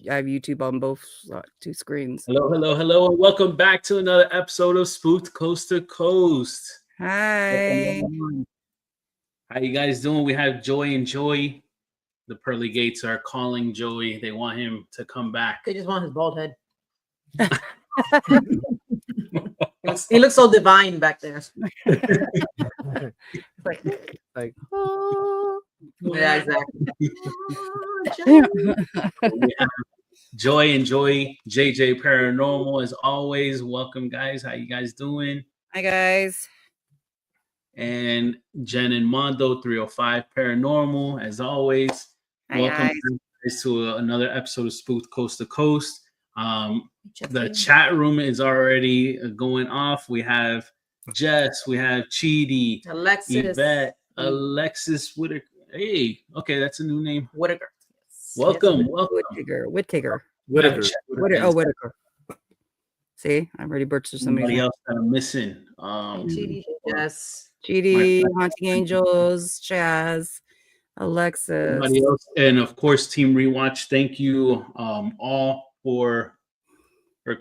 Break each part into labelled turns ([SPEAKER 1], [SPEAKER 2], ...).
[SPEAKER 1] have YouTube on both two screens.
[SPEAKER 2] Hello, and welcome back to another episode of Spooked Coast to Coast.
[SPEAKER 1] Hi.
[SPEAKER 2] How you guys doing? We have Joy and Joey. The pearly gates are calling Joey. They want him to come back.
[SPEAKER 3] They just want his bald head. He looks so divine back there.
[SPEAKER 4] like
[SPEAKER 3] yeah, exactly.
[SPEAKER 2] Joy and Joey, JJ Paranormal, as always. Welcome, guys. How you guys doing?
[SPEAKER 1] Hi, guys.
[SPEAKER 2] And Jen and Mondo, 305 Paranormal, as always.
[SPEAKER 1] Hi,
[SPEAKER 2] welcome
[SPEAKER 1] guys.
[SPEAKER 2] to another episode of Spooked Coast to Coast. The chat room is already going off. We have Jess, we have 𝗟𝗓𝗙,
[SPEAKER 3] Alexis,
[SPEAKER 2] Yvette, Alexis Whitaker. Hey, okay, that's a new name.
[SPEAKER 3] Whitaker.
[SPEAKER 2] Welcome.
[SPEAKER 1] Whitaker.
[SPEAKER 4] Whitaker.
[SPEAKER 1] See, I've already butchered somebody
[SPEAKER 2] else that I'm missing.
[SPEAKER 3] Yes.
[SPEAKER 1] 𝗟𝗓𝗙, Haunting Angels, Jazz, Alexis.
[SPEAKER 2] Somebody else, and of course, Team Rewatch. Thank you all for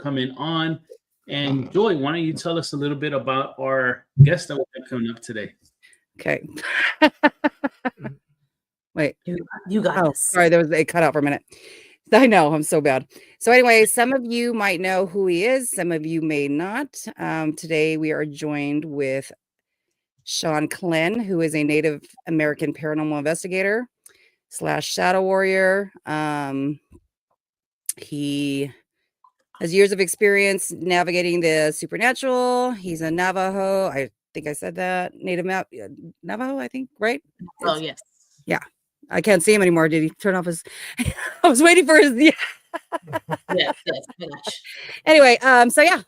[SPEAKER 2] coming on. And Joy, why don't you tell us a little bit about our guest that we have coming up today?
[SPEAKER 1] Okay. Wait.
[SPEAKER 3] You got this.
[SPEAKER 1] Sorry, it cut out for a minute. I know, I'm so bad. So anyway, some of you might know who he is. Some of you may not. Today we are joined with Shanclen, who is a Native American paranormal investigator / shadow warrior. He has years of experience navigating the supernatural. He's a Navajo. I think I said that. Native Navajo, I think, right?
[SPEAKER 3] Oh, yes.
[SPEAKER 1] Yeah. I can't see him anymore. Did he turn off his? I was waiting for his.
[SPEAKER 3] Yes.
[SPEAKER 1] Anyway, so yeah,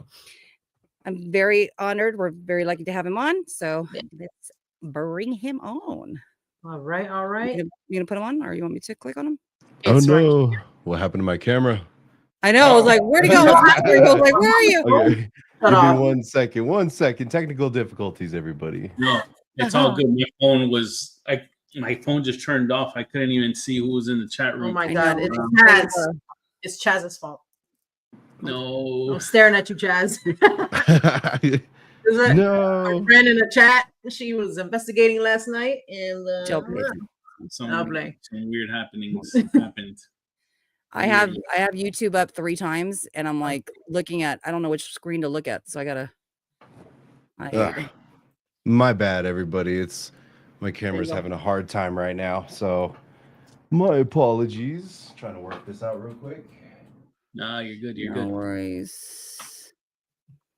[SPEAKER 1] I'm very honored. We're very lucky to have him on. So let's bring him on.
[SPEAKER 3] All right.
[SPEAKER 1] You gonna put him on, or you want me to click on him?
[SPEAKER 4] It's no! Right. What happened to my camera?
[SPEAKER 1] I know. I was like, where'd he go? I was like, where are you?
[SPEAKER 4] Okay. Give me 1 second. Technical difficulties, everybody.
[SPEAKER 2] No, it's all good. My phone just turned off. I couldn't even see who was in the chat room.
[SPEAKER 3] Oh my God, it's Chaz. It's Chaz's fault.
[SPEAKER 2] No.
[SPEAKER 3] I'm staring at you, Chaz.
[SPEAKER 4] No.
[SPEAKER 3] My friend in the chat, she was investigating last night, and
[SPEAKER 2] some weird happenings happened.
[SPEAKER 1] I have YouTube up 3 times, and I'm like looking at, I don't know which screen to look at, so I gotta.
[SPEAKER 4] My bad, everybody. My camera's having a hard time right now, so my apologies. Trying to work this out real quick.
[SPEAKER 2] No, you're good. You're
[SPEAKER 1] no
[SPEAKER 2] good.
[SPEAKER 1] worries.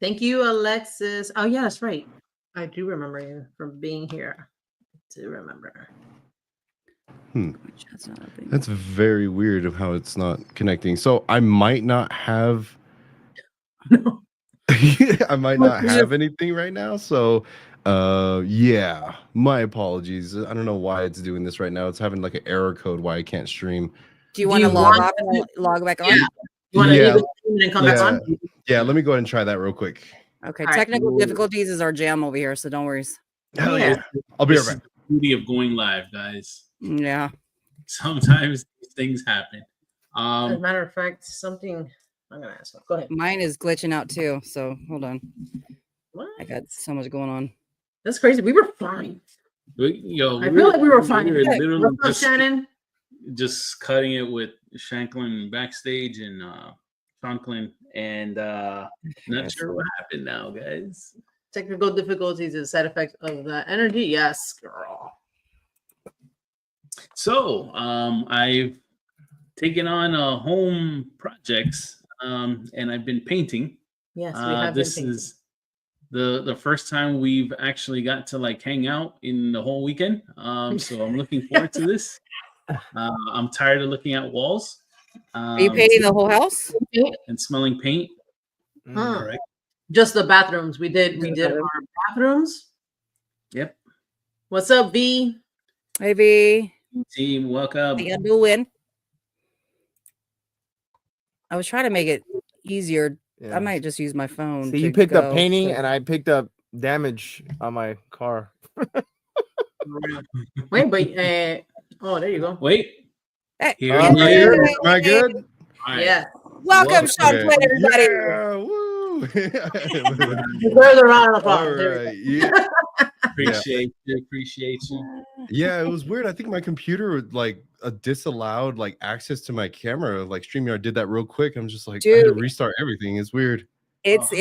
[SPEAKER 3] Thank you, Alexis. Oh yeah, that's right. I do remember you from being here. I do remember.
[SPEAKER 4] That's very weird of how it's not connecting. So I might not have. I might not have anything right now. So. Yeah, my apologies. I don't know why it's doing this right now. It's having like an error code why I can't stream.
[SPEAKER 1] Do you want to log off and log back on?
[SPEAKER 3] You want to leave it and come back on?
[SPEAKER 4] Yeah, let me go ahead and try that real quick.
[SPEAKER 1] Okay, technical difficulties is our jam over here, so don't worry.
[SPEAKER 4] Hell yeah. I'll be right back.
[SPEAKER 2] The beauty of going live, guys.
[SPEAKER 1] Yeah.
[SPEAKER 2] Sometimes these things happen.
[SPEAKER 3] As a matter of fact, something I'm gonna ask. Go ahead.
[SPEAKER 1] Mine is glitching out too, so hold on.
[SPEAKER 3] What?
[SPEAKER 1] I got so much going on.
[SPEAKER 3] That's crazy. We were fine.
[SPEAKER 2] I
[SPEAKER 3] feel like we were fine.
[SPEAKER 2] Literally
[SPEAKER 3] Shannon?
[SPEAKER 2] Just cutting it with Shanclen backstage and Shanclen, and not sure what happened now, guys.
[SPEAKER 3] Technical difficulties is a side effect of the energy. Yes, girl.
[SPEAKER 2] So I've taken on home projects, and I've been painting.
[SPEAKER 3] Yes, we have.
[SPEAKER 2] This is the first time we've actually got to like hang out in the whole weekend. So I'm looking forward to this. I'm tired of looking at walls.
[SPEAKER 1] Are you painting the whole house?
[SPEAKER 2] And smelling paint.
[SPEAKER 3] Right. Just the bathrooms. We did our bathrooms.
[SPEAKER 2] Yep.
[SPEAKER 3] What's up, V?
[SPEAKER 1] Hey, V.
[SPEAKER 2] Team, welcome.
[SPEAKER 1] How you doing? I was trying to make it easier. Yeah. I might just use my phone.
[SPEAKER 5] See, you picked up painting, and I picked up damage on my car.
[SPEAKER 3] Wait, but oh, there you go.
[SPEAKER 2] Wait.
[SPEAKER 1] Hey,
[SPEAKER 4] am I good?
[SPEAKER 2] All right.
[SPEAKER 3] Yeah.
[SPEAKER 1] Welcome,
[SPEAKER 2] Welcome.
[SPEAKER 1] Shanclen, everybody.
[SPEAKER 4] Yeah, woo.
[SPEAKER 3] Deserve the round of
[SPEAKER 4] All
[SPEAKER 3] applause. There we
[SPEAKER 4] right. Yeah.
[SPEAKER 2] Appreciate you. Appreciate you.
[SPEAKER 4] Yeah, it was weird. I think my computer like disallowed like access to my camera. Like StreamYard did that real quick. I'm just like, I had to
[SPEAKER 1] Dude.
[SPEAKER 4] restart everything. It's weird.
[SPEAKER 1] It's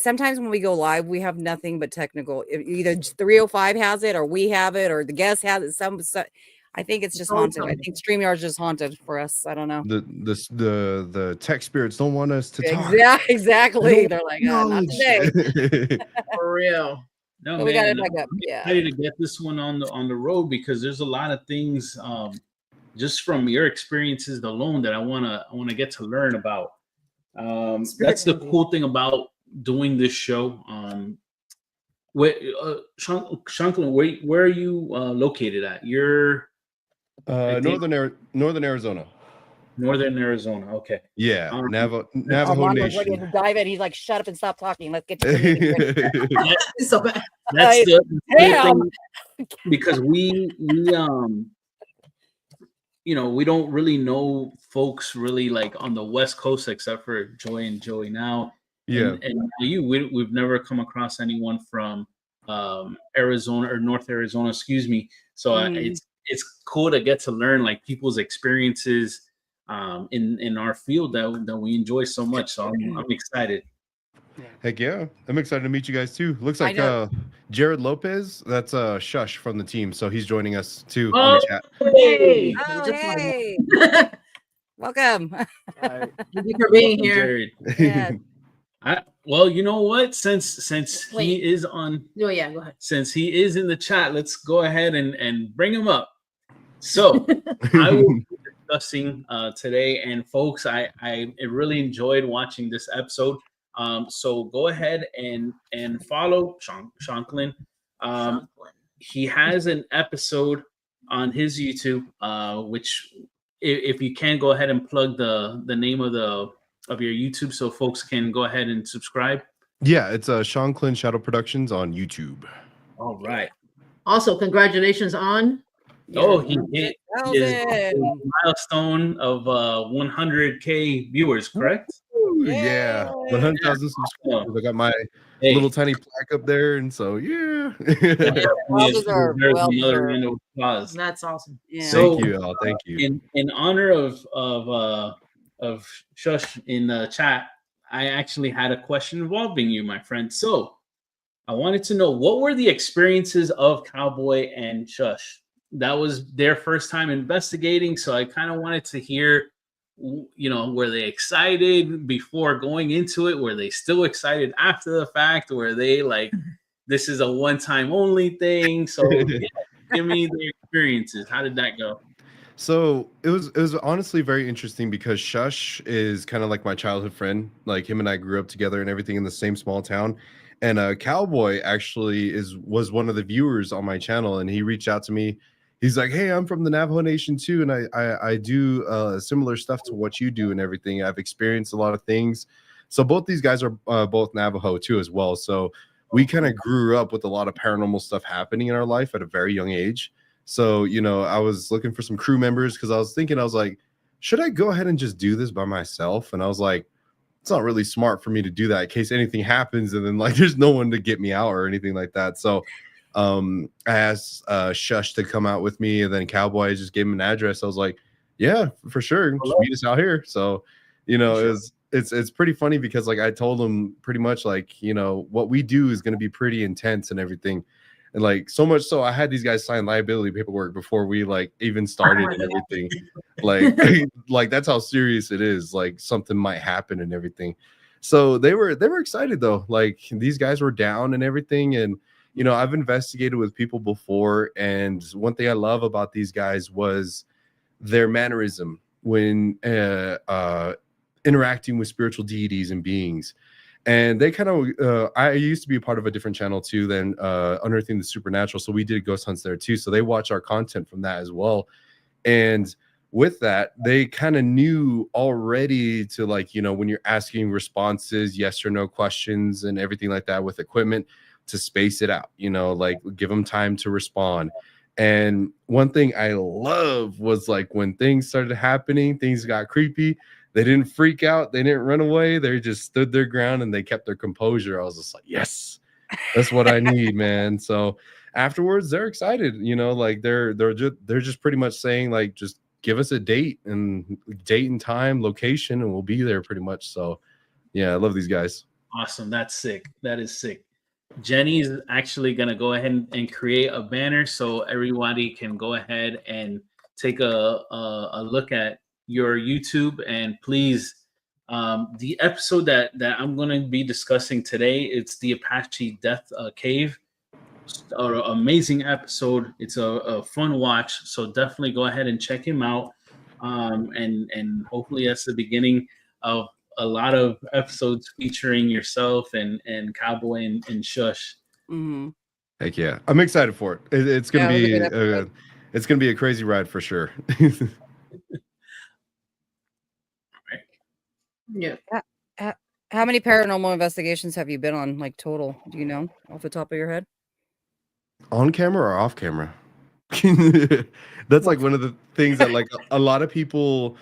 [SPEAKER 1] sometimes when we go live, we have nothing but technical. Either 305 has it, or we have it, or the guest has it. I think it's just haunted. I think StreamYard's just haunted for us. I don't know.
[SPEAKER 4] The tech spirits don't want us to talk.
[SPEAKER 1] Exactly. They're like, not today.
[SPEAKER 3] For real.
[SPEAKER 2] No,
[SPEAKER 1] But we got
[SPEAKER 2] man,
[SPEAKER 1] it back up.
[SPEAKER 2] I'm
[SPEAKER 1] Yeah.
[SPEAKER 2] excited to get this one on the road because there's a lot of things just from your experiences alone that I wanna get to learn about. That's the cool thing about doing this show. Shanclen, where are you located at? You're
[SPEAKER 4] Northern Arizona.
[SPEAKER 2] Northern Arizona. Okay.
[SPEAKER 4] Yeah, Navajo
[SPEAKER 1] Armando was ready
[SPEAKER 4] Nation.
[SPEAKER 1] to dive in. He's like, shut up and stop talking. Let's get to the nitty-gritty.
[SPEAKER 3] It's so bad.
[SPEAKER 2] That's the
[SPEAKER 1] Damn.
[SPEAKER 2] thing, because we we don't really know folks really like on the West Coast except for Joy and Joey now.
[SPEAKER 4] Yeah.
[SPEAKER 2] And we've never come across anyone from Arizona or North Arizona, excuse me. So it's cool to get to learn like people's experiences in our field that we enjoy so much. So I'm excited.
[SPEAKER 4] Heck yeah. I'm excited to meet you guys too. Looks like 𝗟𝗏𝗘𝗀𝗘, that's Shush from the team. So he's joining us too on the chat.
[SPEAKER 3] Hey.
[SPEAKER 1] Oh, hey. Welcome.
[SPEAKER 3] Thank you for being
[SPEAKER 2] Welcome,
[SPEAKER 3] here.
[SPEAKER 2] Jared.
[SPEAKER 1] Yeah.
[SPEAKER 2] Well, you know what? Since he is on,
[SPEAKER 3] Oh yeah, go ahead.
[SPEAKER 2] since he is in the chat, let's go ahead and bring him up. So I will be discussing today, and folks, I really enjoyed watching this episode. So go ahead and follow Shanclen. He has an episode on his YouTube, which if you can go ahead and plug the name of your YouTube so folks can go ahead and subscribe.
[SPEAKER 4] Yeah, it's Shanclen Shadow Productions on YouTube.
[SPEAKER 2] All right.
[SPEAKER 3] Also, congratulations on.
[SPEAKER 2] Oh, he hit his
[SPEAKER 1] 1,000.
[SPEAKER 2] milestone of 100K viewers, correct?
[SPEAKER 4] Yeah, 100,000 subscribers. I got my little tiny plaque up there, and so yeah.
[SPEAKER 1] Well deserved.
[SPEAKER 2] There's
[SPEAKER 1] Well
[SPEAKER 2] another
[SPEAKER 1] deserved.
[SPEAKER 2] round of applause.
[SPEAKER 3] That's awesome.
[SPEAKER 1] Yeah.
[SPEAKER 2] So-
[SPEAKER 4] Thank you all. Thank you.
[SPEAKER 2] In honor of Shush in the chat, I actually had a question involving you, my friend. So I wanted to know, what were the experiences of Cowboy and Shush? That was their first time investigating, so I kind of wanted to hear, were they excited before going into it? Were they still excited after the fact? Were they like, this is a one-time only thing? So give me the experiences. How did that go?
[SPEAKER 4] So it was honestly very interesting because Shush is kind of like my childhood friend. Like him and I grew up together and everything in the same small town. And Cowboy actually was one of the viewers on my channel, and he reached out to me. He's like, hey, I'm from the Navajo Nation too, and I do similar stuff to what you do and everything. I've experienced a lot of things. So both these guys are both Navajo too as well. So we kind of grew up with a lot of paranormal stuff happening in our life at a very young age. So, I was looking for some crew members because I was like, should I go ahead and just do this by myself? And I was like, it's not really smart for me to do that in case anything happens and then like there's no one to get me out or anything like that. So I asked Shush to come out with me, and then Cowboy just gave him an address. I was like, yeah, for sure, just meet us out here. So it's pretty funny because like I told him pretty much like what we do is going to be pretty intense and everything, and like so much so I had these guys sign liability paperwork before we like even started and everything. like that's how serious it is. Like something might happen and everything. So they were excited though. Like these guys were down and everything, and I've investigated with people before, and one thing I love about these guys was their mannerism when interacting with spiritual deities and beings. And they kind of, I used to be a part of a different channel too than Unearthing the Supernatural. So we did ghost hunts there too. So they watch our content from that as well. And with that, they kind of knew already to like, when you're asking responses, yes or no questions and everything like that with equipment, to space it out, like give them time to respond. And one thing I love was like when things started happening, things got creepy, They didn't freak out. They didn't run away. They just stood their ground and they kept their composure. I was just like, yes, that's what I need, man. So afterwards, they're excited. You know, like they're just pretty much saying like, just give us a date and time, location, and we'll be there pretty much. So yeah, I love these guys.
[SPEAKER 2] Awesome. That's sick. That is sick. Jenny is actually going to go ahead and create a banner so everybody can go ahead and take a look at your YouTube. And please, the episode that I'm going to be discussing today, it's the 𝗵𝗲𝗀𝗃 Death Cave. Amazing episode. It's a fun watch. So definitely go ahead and check him out. And hopefully that's the beginning of a lot of episodes featuring yourself and Cowboy and Shush.
[SPEAKER 1] Mm-hmm.
[SPEAKER 4] Heck yeah, I'm excited for it. It's gonna be it's gonna be a crazy ride for sure.
[SPEAKER 3] Yeah.
[SPEAKER 1] How many paranormal investigations have you been on, like total? Do you know off the top of your head?
[SPEAKER 4] On camera or off camera? That's like one of the things that like a lot of people,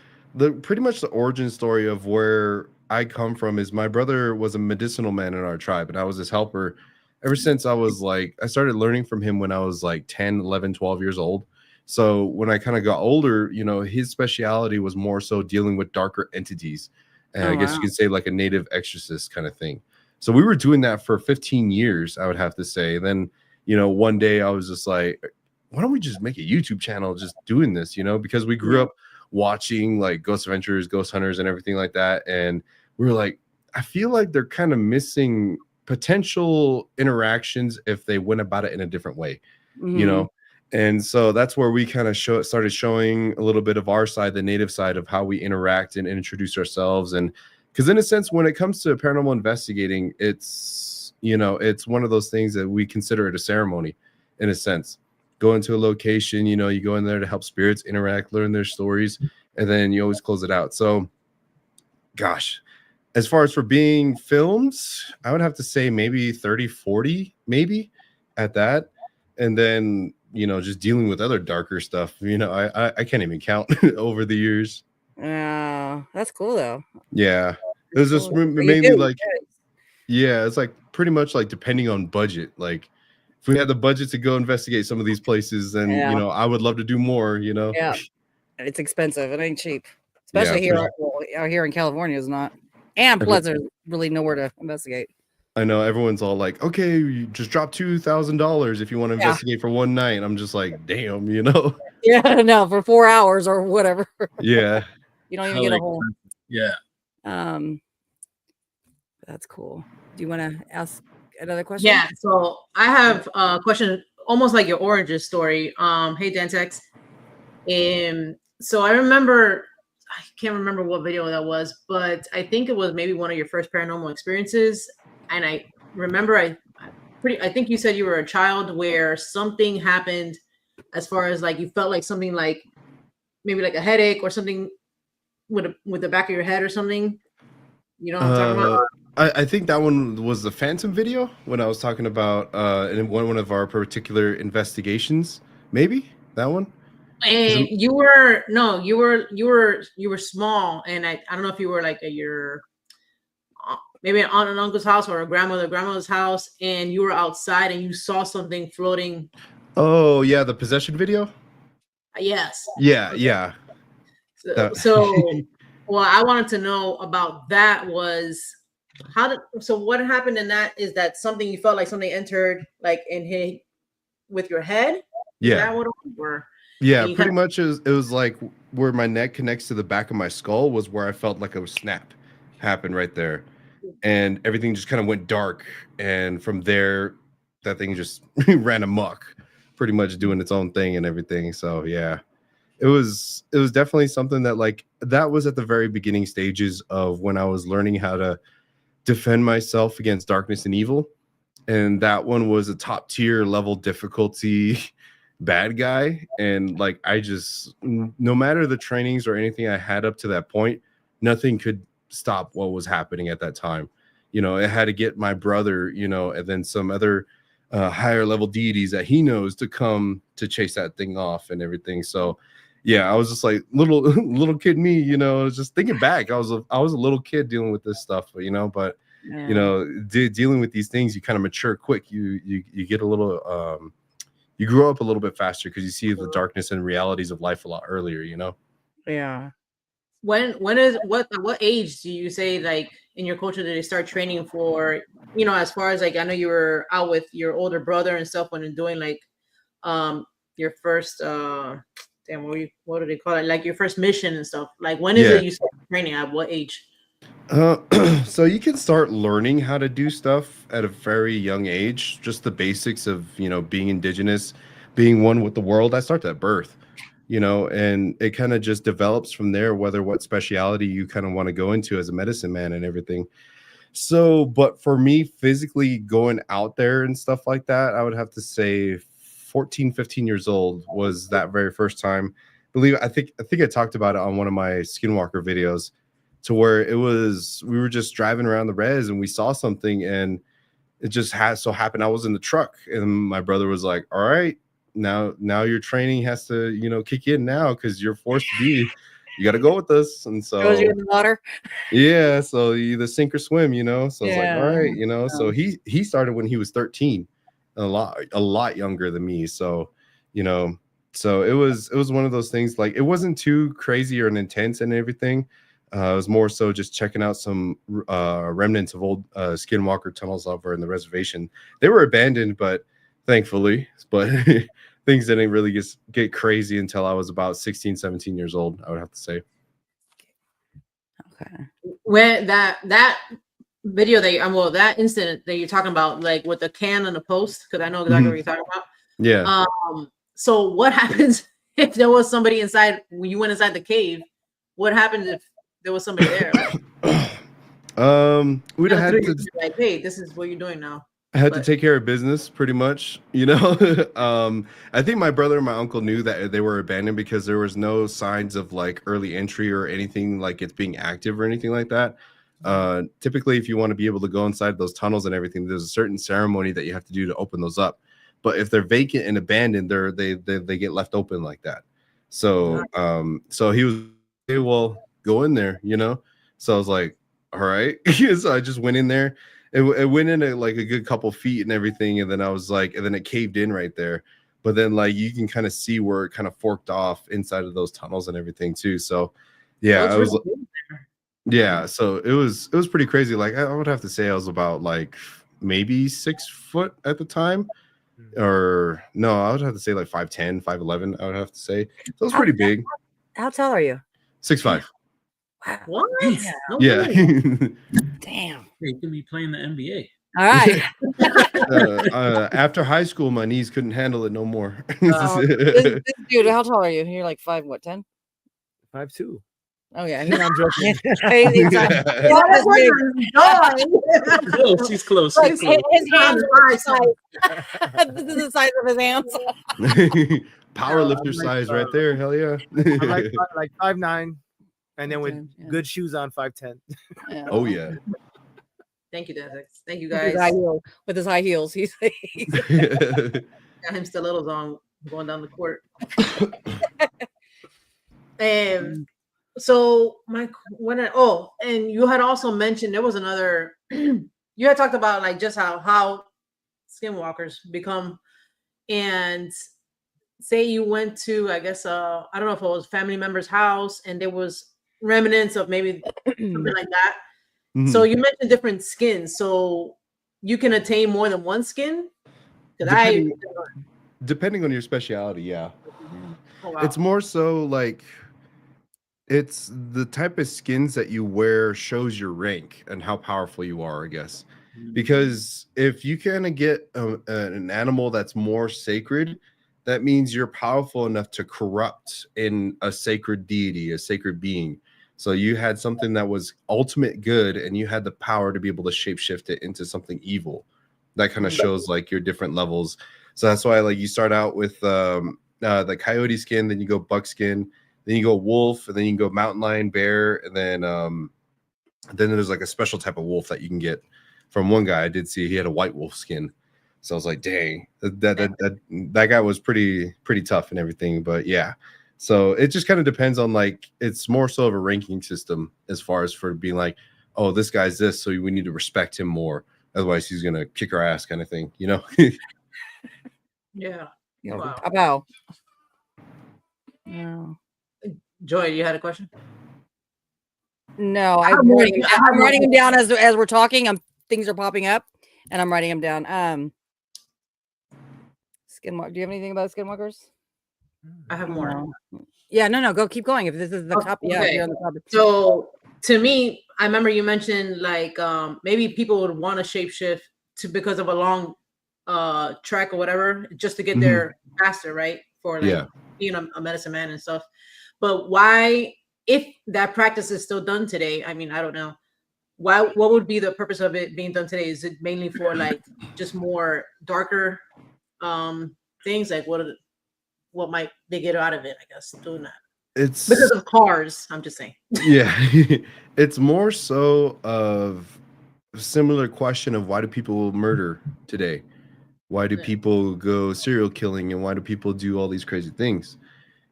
[SPEAKER 4] pretty much the origin story of where I come from is my brother was a medicinal man in our tribe and I was his helper ever since I was like, I started learning from him when I was like 10, 11, 12 years old. So when I kind of got older, you know, his speciality was more so dealing with darker entities. And I guess you could say like a native exorcist kind of thing. So we were doing that for 15 years, I would have to say. Then, you know, one day I was just like, why don't we just make a YouTube channel just doing this, you know, because we grew up watching like Ghost Adventures, Ghost Hunters and everything like that. And we were like, I feel like they're kind of missing potential interactions if they went about it in a different way, you know? And so that's where we kind of started showing a little bit of our side, the native side of how we interact and introduce ourselves. And because in a sense, when it comes to paranormal investigating, it's, you know, it's one of those things that we consider it a ceremony in a sense. Go into a location, you know, you go in there to help spirits interact, learn their stories, and then you always close it out. So, gosh, as far as for being films, I would have to say maybe 30, 40, maybe at that. And then, you know, just dealing with other darker stuff, you know, I can't even count over the years.
[SPEAKER 1] Yeah, that's cool though.
[SPEAKER 4] Yeah. It was just mainly like, yeah, it's like pretty much like depending on budget. Like if we had the budget to go investigate some of these places, then, you know, I would love to do more, you know?
[SPEAKER 1] Yeah. It's expensive. It ain't cheap. Especially here, out here in California is not. And plus there's really nowhere to investigate.
[SPEAKER 4] I know everyone's all like, okay, you just drop $2,000 if you want to investigate for one night. I'm just like, damn, you know?
[SPEAKER 1] Yeah, no, for 4 hours or whatever.
[SPEAKER 4] Yeah.
[SPEAKER 1] You don't even get a whole.
[SPEAKER 2] Yeah.
[SPEAKER 1] That's cool. Do you want to ask another question?
[SPEAKER 3] Yeah. So I have a question, almost like your origin story. Hey, Dantex. So I remember, I can't remember what video that was, but I think it was maybe one of your first paranormal experiences. And I remember I think you said you were a child where something happened as far as like you felt like something like maybe like a headache or something with the back of your head or something. You know what I'm talking about?
[SPEAKER 4] I think that one was the Phantom video when I was talking about in one of our particular investigations. Maybe that one.
[SPEAKER 3] And you were small, and I don't know if you were like at your maybe an aunt and uncle's house or a grandmother's house, and you were outside and you saw something floating.
[SPEAKER 4] Oh yeah, the possession video.
[SPEAKER 3] Yes.
[SPEAKER 4] Yeah, yeah.
[SPEAKER 3] So well, I wanted to know about that. Was so what happened in that? Is that something you felt like something entered like and hit with your head?
[SPEAKER 4] Yeah.
[SPEAKER 3] Is that what it was?
[SPEAKER 4] Yeah, pretty much it was like where my neck connects to the back of my skull was where I felt like a snap happened right there. And everything just kind of went dark. And from there, that thing just ran amok, pretty much doing its own thing and everything. So yeah, it was definitely something that like, that was at the very beginning stages of when I was learning how to defend myself against darkness and evil. And that one was a top tier level difficulty bad guy. And like, I just, no matter the trainings or anything I had up to that point, nothing could stop what was happening at that time. You know, it had to get my brother, you know, and then some other higher level deities that he knows to come to chase that thing off and everything. So yeah, I was just like little kid me, you know. I was just thinking back. I was a little kid dealing with this stuff, you know. But you know, dealing with these things, you kind of mature quick. You get a little you grow up a little bit faster because you see the darkness and realities of life a lot earlier, you know.
[SPEAKER 1] Yeah.
[SPEAKER 3] What age do you say, like, in your culture, did they start training for, you know, as far as like, I know you were out with your older brother and stuff when you're doing like your first damn, what do they call it, like your first mission and stuff, like when is it you start training, at what age?
[SPEAKER 4] So you can start learning how to do stuff at a very young age, just the basics of, you know, being indigenous, being one with the world. That starts at birth, you know, and it kind of just develops from there, whether what speciality you kind of want to go into as a medicine man and everything. So, but for me, physically going out there and stuff like that, I would have to say 14, 15 years old was that very first time. I think I talked about it on one of my Skinwalker videos, to where we were just driving around the res and we saw something, and it just so happened I was in the truck, and my brother was like, all right, now your training has to, you know, kick in now, because you're forced to be, you got to go with us. And so
[SPEAKER 1] Throws you in the water.
[SPEAKER 4] yeah, so you either sink or swim, you know. So I was like, all right, you know.
[SPEAKER 1] Yeah.
[SPEAKER 4] So he started when he was 13, a lot younger than me. So, you know, so it was one of those things, like it wasn't too crazy or intense and everything. It was more so just checking out some remnants of old Skinwalker tunnels over in the reservation. They were abandoned, but thankfully, things didn't really get crazy until I was about 16, 17 years old, I would have to say.
[SPEAKER 1] Okay.
[SPEAKER 3] When that video that incident that you're talking about, like with the can on the post, because I know exactly what you're talking about.
[SPEAKER 4] Yeah.
[SPEAKER 3] So what happens if there was somebody inside when you went inside the cave? What happens if there was somebody there?
[SPEAKER 4] We'd have had to,
[SPEAKER 3] like, hey, this is what you're doing now.
[SPEAKER 4] I had to take care of business pretty much, you know. I think my brother and my uncle knew that they were abandoned because there was no signs of like early entry or anything like it's being active or anything like that. Typically, if you want to be able to go inside those tunnels and everything, there's a certain ceremony that you have to do to open those up. But if they're vacant and abandoned, they get left open like that. So so he was, hey, well, go in there, you know. So I was like, all right. So I just went in there. It went in at like a good couple feet and everything, and then I was like, and then it caved in right there. But then like you can kind of see where it kind of forked off inside of those tunnels and everything too. So yeah, I was yeah. So it was pretty crazy. Like I would have to say I was about like maybe 6 foot at the time, or no, I would have to say like 5'10", 5'11". I would have to say. So it was pretty big.
[SPEAKER 1] How tall are you?
[SPEAKER 4] 6'5".
[SPEAKER 1] Wow.
[SPEAKER 3] What?
[SPEAKER 1] Yeah.
[SPEAKER 4] Yeah.
[SPEAKER 1] Damn.
[SPEAKER 2] You could be playing the NBA.
[SPEAKER 1] All right.
[SPEAKER 4] After high school, my knees couldn't handle it no more.
[SPEAKER 1] This dude, how tall are you? You're like 5, what, 10?
[SPEAKER 5] 5'2".
[SPEAKER 1] Oh yeah.
[SPEAKER 5] No, I'm joking.
[SPEAKER 2] Close, she's close.
[SPEAKER 1] His hands are the size. This is the size of his hands.
[SPEAKER 4] Power lifter size right there. Hell yeah.
[SPEAKER 5] I'm like 5'9", and then with
[SPEAKER 1] 5'10", yeah.
[SPEAKER 5] good shoes on, 5'10".
[SPEAKER 1] Yeah.
[SPEAKER 4] Oh yeah.
[SPEAKER 3] Thank you, Dennis. Thank you,
[SPEAKER 1] With
[SPEAKER 3] guys.
[SPEAKER 1] his high heels. He's
[SPEAKER 3] Got him stilettos on going down the court. So and you had also mentioned there was another. You had talked about like just how skinwalkers become, and say you went to, I guess I don't know if it was family member's house and there was remnants of maybe something like that.
[SPEAKER 4] Mhm.
[SPEAKER 3] So you mentioned different skins, so you can attain more than one skin.
[SPEAKER 4] Depending on your specialty, yeah.
[SPEAKER 3] Oh, wow.
[SPEAKER 4] It's more so like it's the type of skins that you wear shows your rank and how powerful you are, I guess. Because if you kind of get an animal that's more sacred, that means you're powerful enough to corrupt in a sacred deity, a sacred being. So you had something that was ultimate good, and you had the power to be able to shapeshift it into something evil. That kind of shows like your different levels. So that's why like you start out with the coyote skin, then you go buck skin, then you go wolf, and then you can go mountain lion, bear, and then there's like a special type of wolf that you can get from one guy. I did see he had a white wolf skin. So I was like, dang, that guy was pretty tough and everything. But yeah, So it just kind of depends on, like, it's more so of a ranking system as far as for being like, oh, this guy's this, so we need to respect him more. Otherwise, he's gonna kick our ass, kind of thing, you know.
[SPEAKER 3] Yeah.
[SPEAKER 1] You know,
[SPEAKER 3] Wow.
[SPEAKER 1] about. No.
[SPEAKER 3] Joy, you had a question?
[SPEAKER 1] No,
[SPEAKER 3] have more- I have
[SPEAKER 1] I'm
[SPEAKER 3] more-
[SPEAKER 1] writing them down as we're talking. Things are popping up, and I'm writing them down. Skinwalker. Do you have anything about skinwalkers?
[SPEAKER 3] I have more.
[SPEAKER 1] No. Yeah, no. Go, keep going. If this is the topic, yeah, if you're on the topic.
[SPEAKER 3] So to me, I remember you mentioned like maybe people would want to shapeshift because of a long trek or whatever, just to get there faster, right? For like being a medicine man and stuff. But why, if that practice is still done today? I mean, I don't know. What would be the purpose of it being done today? Is it mainly for like just more darker things? Like what might they get out of it? I guess doing that.
[SPEAKER 4] It's
[SPEAKER 3] because of cars. I'm just saying.
[SPEAKER 4] Yeah, it's more so of a similar question of why do people murder today? Why do people go serial killing, and why do people do all these crazy things?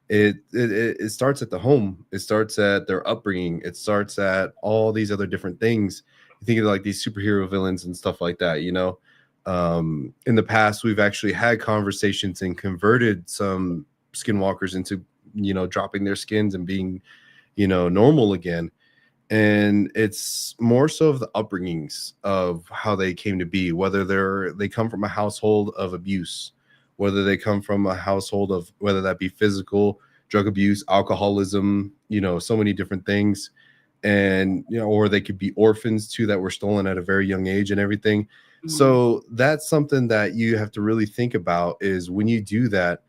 [SPEAKER 4] It starts at the home. It starts at their upbringing. It starts at all these other different things. You think of like these superhero villains and stuff like that, you know. In the past, we've actually had conversations and converted some skinwalkers into, you know, dropping their skins and being, you know, normal again. And it's more so of the upbringings of how they came to be, whether they come from a household of abuse, whether they come from a household of, whether that be physical, drug abuse, alcoholism, you know, so many different things. And, you know, or they could be orphans too, that were stolen at a very young age and everything. So that's something that you have to really think about, is when you do that,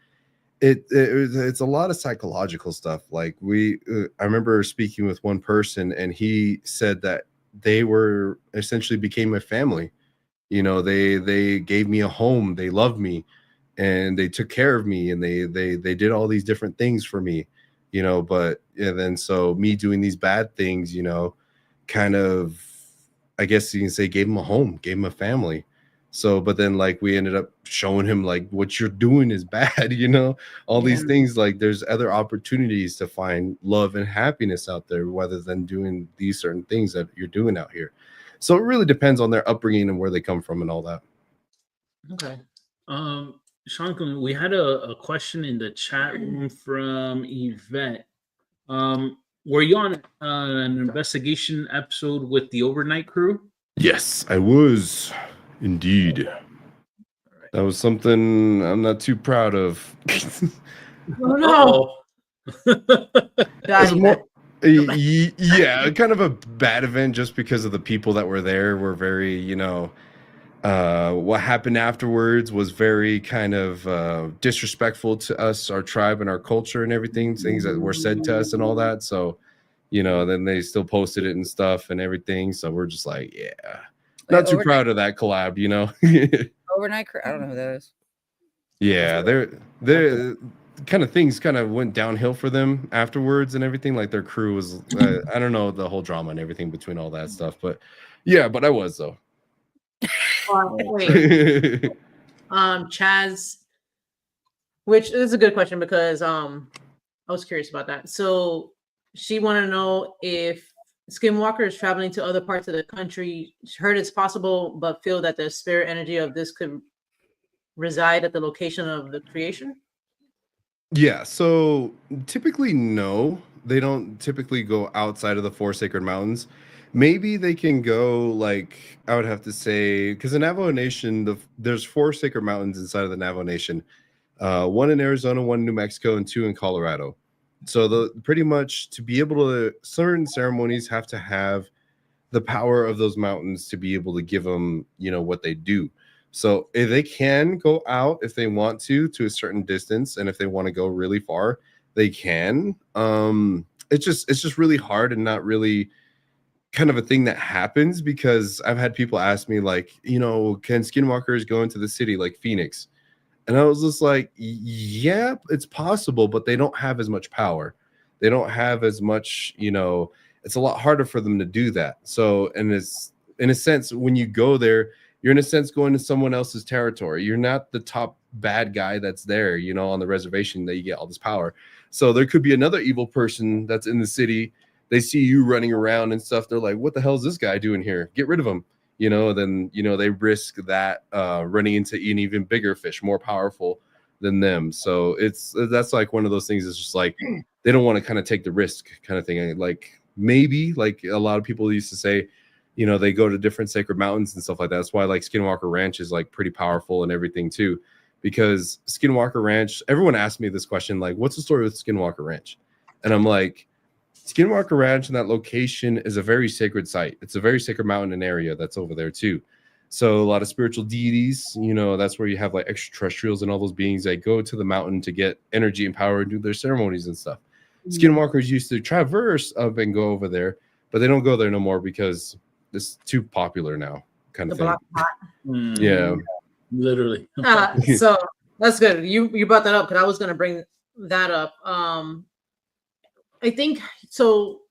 [SPEAKER 4] it's a lot of psychological stuff. Like I remember speaking with one person, and he said that they were essentially became my family. You know, they gave me a home, they loved me, and they took care of me, and they did all these different things for me, you know. But then so me doing these bad things, you know, kind of, I guess you can say, gave him a home, gave him a family. So, but then like we ended up showing him like what you're doing is bad, you know, all these things. Like there's other opportunities to find love and happiness out there, rather than doing these certain things that you're doing out here. So it really depends on their upbringing and where they come from and all that.
[SPEAKER 2] Okay. Shanclen, we had a question in the chat room from Yvette. Were you on an investigation episode with the overnight crew?
[SPEAKER 4] Yes, I was. Indeed. That was something I'm not too proud of.
[SPEAKER 3] Oh no.
[SPEAKER 4] Yeah, kind of a bad event, just because of the people that were there were very, you know, what happened afterwards was very kind of disrespectful to us, our tribe, and our culture and everything, things that were said to us and all that. So, you know, then they still posted it and stuff and everything. So we're just like, yeah, not too proud of that collab, you know.
[SPEAKER 1] Overnight crew. I don't know who that is.
[SPEAKER 4] Yeah, they're kind of things kind of went downhill for them afterwards and everything. Like their crew was, I don't know, the whole drama and everything between all that stuff. But yeah, but I was though.
[SPEAKER 3] Wait. Chaz, which is a good question, because I was curious about that. So she wanted to know if skinwalkers traveling to other parts of the country heard it's possible, but feel that the spirit energy of this could reside at the location of the creation.
[SPEAKER 4] Yeah, so typically no, they don't typically go outside of the four sacred mountains. Maybe they can go, like, I would have to say, because the Navajo Nation, there's four sacred mountains inside of the Navajo Nation, one in Arizona, one in New Mexico, and two in Colorado. So pretty much to be able to, certain ceremonies have to have the power of those mountains to be able to give them, you know, what they do. So if they can go out, if they want to a certain distance, and if they want to go really far, they can. It's just really hard, and not really kind of a thing that happens, because I've had people ask me, like, you know, can skinwalkers go into the city like Phoenix? And I was just like, yeah, it's possible, but they don't have as much power. They don't have as much, you know, it's a lot harder for them to do that. So, and it's, in a sense, when you go there, you're in a sense going to someone else's territory. You're not the top bad guy that's there, you know, on the reservation, that you get all this power. So there could be another evil person that's in the city. They see you running around and stuff. They're like, what the hell is this guy doing here? Get rid of him. Then, they risk that running into an even bigger fish, more powerful than them. So that's like one of those things. It's just like, they don't want to kind of take the risk kind of thing. Like maybe like a lot of people used to say, they go to different sacred mountains and stuff like that. That's why like Skinwalker Ranch is like pretty powerful and everything too, because Skinwalker Ranch, everyone asked me this question, like, what's the story with Skinwalker Ranch? And I'm like, Skinwalker Ranch and that location is a very sacred site. It's a very sacred mountain and area that's over there too. So a lot of spiritual deities, that's where you have like extraterrestrials and all those beings that go to the mountain to get energy and power and do their ceremonies and stuff. Skinwalkers used to traverse up and go over there, but they don't go there no more because it's too popular now, kind of thing. Yeah,
[SPEAKER 2] literally.
[SPEAKER 3] So that's good. You brought that up because I was going to bring that up. I think so.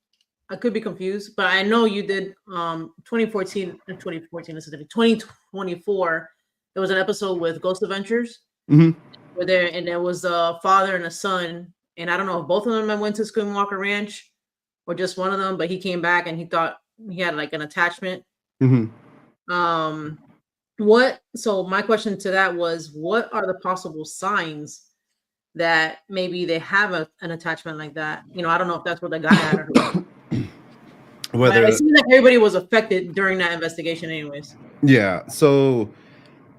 [SPEAKER 3] I could be confused, but I know you did 2014 and 2024. There was an episode with Ghost Adventures where there, and there was a father and a son, and I don't know if both of them went to Skinwalker Ranch or just one of them, but he came back and he thought he had like an attachment. So my question to that was, what are the possible signs that maybe they have an attachment like that? I don't know if that's what they got at or not. It seems like everybody was affected during that investigation anyways.
[SPEAKER 4] Yeah. So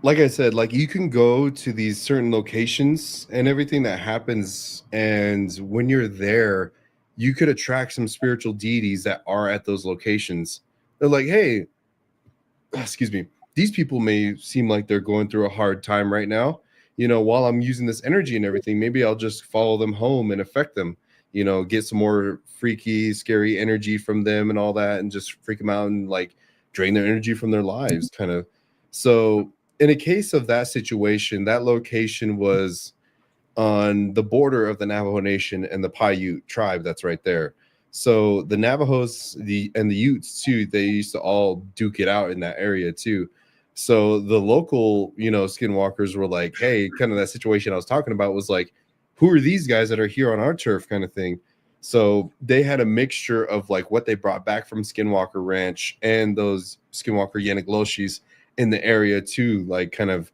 [SPEAKER 4] like I said, like you can go to these certain locations and everything that happens. And when you're there, you could attract some spiritual deities that are at those locations. They're like, hey, excuse me, these people may seem like they're going through a hard time right now. While I'm using this energy and everything, maybe I'll just follow them home and affect them, get some more freaky, scary energy from them and all that, and just freak them out and like drain their energy from their lives kind of. So in a case of that situation, that location was on the border of the Navajo Nation and the Paiute tribe that's right there. So the Navajos, the Utes too, they used to all duke it out in that area too. So the local, skinwalkers were like, hey, kind of that situation I was talking about was like, who are these guys that are here on our turf kind of thing? So they had a mixture of like what they brought back from Skinwalker Ranch and those Skinwalker 𝗟𝗓𝗄𝗃 in the area too, like kind of,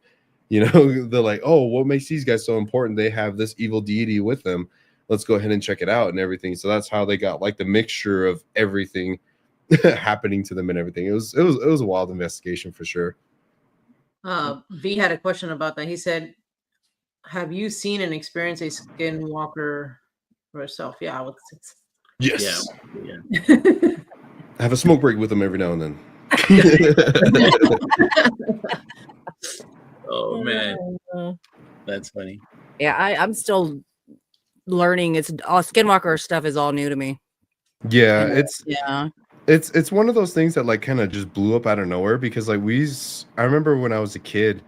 [SPEAKER 4] they're like, oh, what makes these guys so important? They have this evil deity with them. Let's go ahead and check it out and everything. So that's how they got like the mixture of everything happening to them and everything. It was a wild investigation for sure.
[SPEAKER 3] V had a question about that. He said, have you seen and experienced a skinwalker yourself? Yeah, I would say.
[SPEAKER 4] Yes.
[SPEAKER 2] Yeah.
[SPEAKER 4] I have a smoke break with them every now and then.
[SPEAKER 2] Oh man, that's funny.
[SPEAKER 1] Yeah, I'm still learning. It's all Skinwalker stuff is all new to me.
[SPEAKER 4] Yeah,
[SPEAKER 1] it's
[SPEAKER 4] one of those things that like kind of just blew up out of nowhere, because like I remember when I was a kid,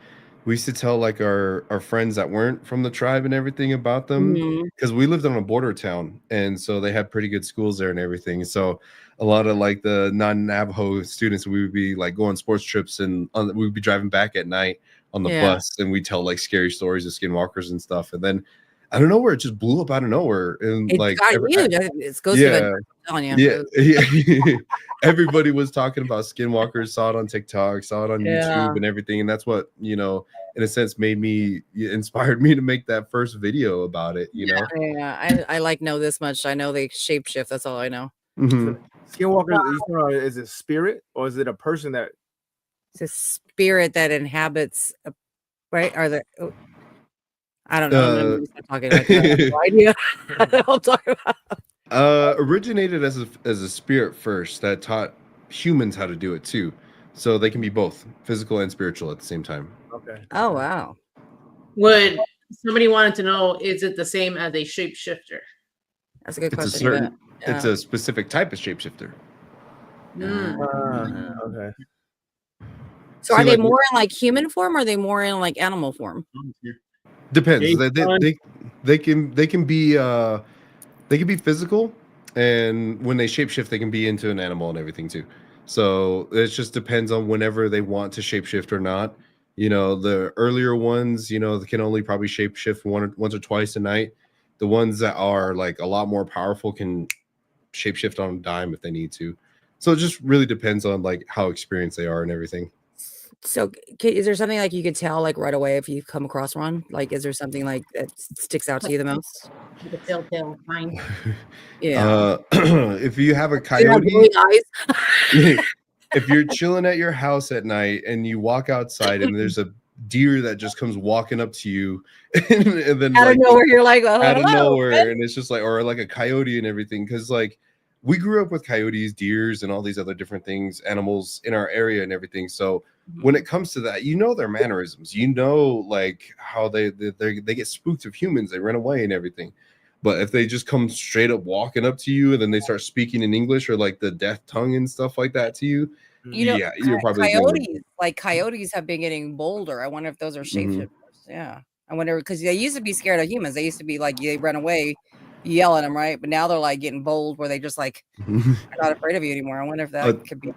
[SPEAKER 4] we used to tell like our friends that weren't from the tribe and everything about them, because we lived on a border town, and so they had pretty good schools there and everything. So a lot of like the non-Navajo students, we would be like go on sports trips, and we would be driving back at night on the bus, and we tell like scary stories of skinwalkers and stuff. And then I don't know where it just blew up out of nowhere, and
[SPEAKER 1] it
[SPEAKER 4] like
[SPEAKER 1] got huge. It's Ghost Adventures, I'm telling you.
[SPEAKER 4] Yeah. Everybody was talking about skinwalkers, saw it on TikTok, saw it on YouTube and everything, and that's what, in a sense inspired me to make that first video about it.
[SPEAKER 1] I like know this much. I know they shapeshift. That's all I know.
[SPEAKER 5] Skinwalker, is it spirit or is it a person that?
[SPEAKER 1] It's a spirit that inhabits, right? Are there? I don't know. I'm talking like that. I have no idea what I'm talking about.
[SPEAKER 4] Originated as a spirit first that taught humans how to do it too, so they can be both physical and spiritual at the same time.
[SPEAKER 5] Okay.
[SPEAKER 1] Oh wow.
[SPEAKER 3] Would somebody wanted to know, is it the same as a shapeshifter?
[SPEAKER 1] That's a good question.
[SPEAKER 4] It's a certain, it's a specific type of shapeshifter.
[SPEAKER 5] Okay.
[SPEAKER 1] So are they more in like human form, or are they more in like animal form?
[SPEAKER 4] Depends. They can be physical, and when they shapeshift, they can be into an animal and everything too. So it just depends on whenever they want to shapeshift or not. The earlier ones, they can only probably shapeshift once or twice a night. The ones that are like a lot more powerful can shapeshift on a dime if they need to. So it just really depends on like how experienced they are and everything.
[SPEAKER 1] So, is there something like you could tell like right away if you come across one? Like, is there something like that sticks out to you the most?
[SPEAKER 3] The telltale sign.
[SPEAKER 1] Yeah.
[SPEAKER 4] If you have a
[SPEAKER 1] Do they have
[SPEAKER 4] coyote,
[SPEAKER 1] glowing eyes?
[SPEAKER 4] if you're chilling at your house at night and you walk outside and there's a deer that just comes walking up to you and then
[SPEAKER 1] Out of
[SPEAKER 4] like
[SPEAKER 1] nowhere, you're like, oh,
[SPEAKER 4] out of
[SPEAKER 1] hello,
[SPEAKER 4] nowhere,
[SPEAKER 1] friend.
[SPEAKER 4] and it's just like, or like a coyote and everything, because like we grew up with coyotes, deers, and all these other different things, animals in our area and everything. So when it comes to that, you know their mannerisms, you know like how they get spooked of humans, they run away and everything. But if they just come straight up walking up to you and then they start speaking in English or like the death tongue and stuff like that to you,
[SPEAKER 1] You know,
[SPEAKER 4] yeah, you're probably
[SPEAKER 1] coyotes have been getting bolder. I wonder if those are
[SPEAKER 4] Mhm.
[SPEAKER 1] shapeshifters. Yeah, I wonder because they used to be scared of humans. They used to be like they run away, you yell at them, right? But now they're like getting bold, where they just like are not afraid of you anymore. I wonder if that could be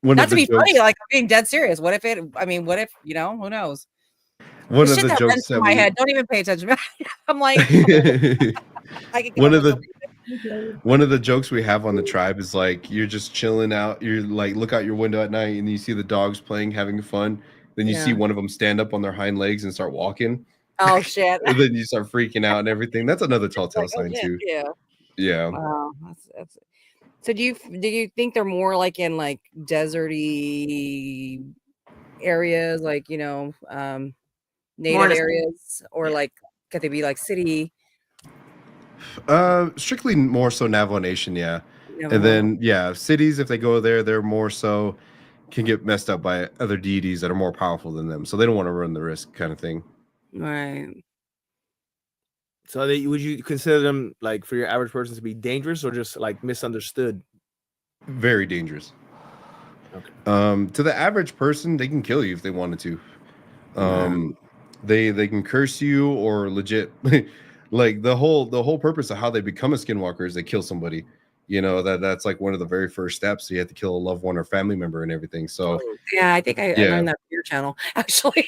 [SPEAKER 4] one
[SPEAKER 1] not
[SPEAKER 4] of
[SPEAKER 1] to
[SPEAKER 4] the
[SPEAKER 1] be funny.
[SPEAKER 4] jokes,
[SPEAKER 1] Like I'm being dead serious. What if it? I mean, what if who knows?
[SPEAKER 4] one
[SPEAKER 1] The
[SPEAKER 4] of
[SPEAKER 1] shit
[SPEAKER 4] the
[SPEAKER 1] that runs
[SPEAKER 4] jokes
[SPEAKER 1] through
[SPEAKER 4] that
[SPEAKER 1] my
[SPEAKER 4] we
[SPEAKER 1] head. Don't even pay attention. I'm like, I can
[SPEAKER 4] one of
[SPEAKER 1] almost
[SPEAKER 4] the one of the jokes we have on the tribe is like you're just chilling out, you're like look out your window at night and you see the dogs playing, having fun, then you see
[SPEAKER 1] Yeah.
[SPEAKER 4] one of them stand up on their hind legs and start walking,
[SPEAKER 1] Oh shit!
[SPEAKER 4] and then you start freaking out and everything. That's another telltale
[SPEAKER 1] Like, oh
[SPEAKER 4] sign
[SPEAKER 1] shit!
[SPEAKER 4] too.
[SPEAKER 1] Yeah.
[SPEAKER 4] Yeah.
[SPEAKER 1] Wow. That's. So do you think they're more like in like deserty areas, like native
[SPEAKER 3] More
[SPEAKER 1] areas, or
[SPEAKER 3] yeah.
[SPEAKER 1] like could they be like city?
[SPEAKER 4] Strictly more so Navajo Nation, yeah. And
[SPEAKER 1] Navajo?
[SPEAKER 4] then yeah, cities, if they go there, they're more so can get messed up by other deities that are more powerful than them. So they don't want to run the risk kind of thing.
[SPEAKER 1] Right.
[SPEAKER 5] So would you consider them like for your average person to be dangerous or just like misunderstood?
[SPEAKER 4] Very dangerous.
[SPEAKER 5] Okay.
[SPEAKER 4] To the average person, they can kill you if they wanted to. They can curse you or legit like the whole purpose of how they become a skinwalker is they kill somebody. You know, that's like one of the very first steps. You have to kill a loved one or family member and everything. So
[SPEAKER 1] Yeah, I think I
[SPEAKER 4] yeah.
[SPEAKER 1] learned that from your channel, actually.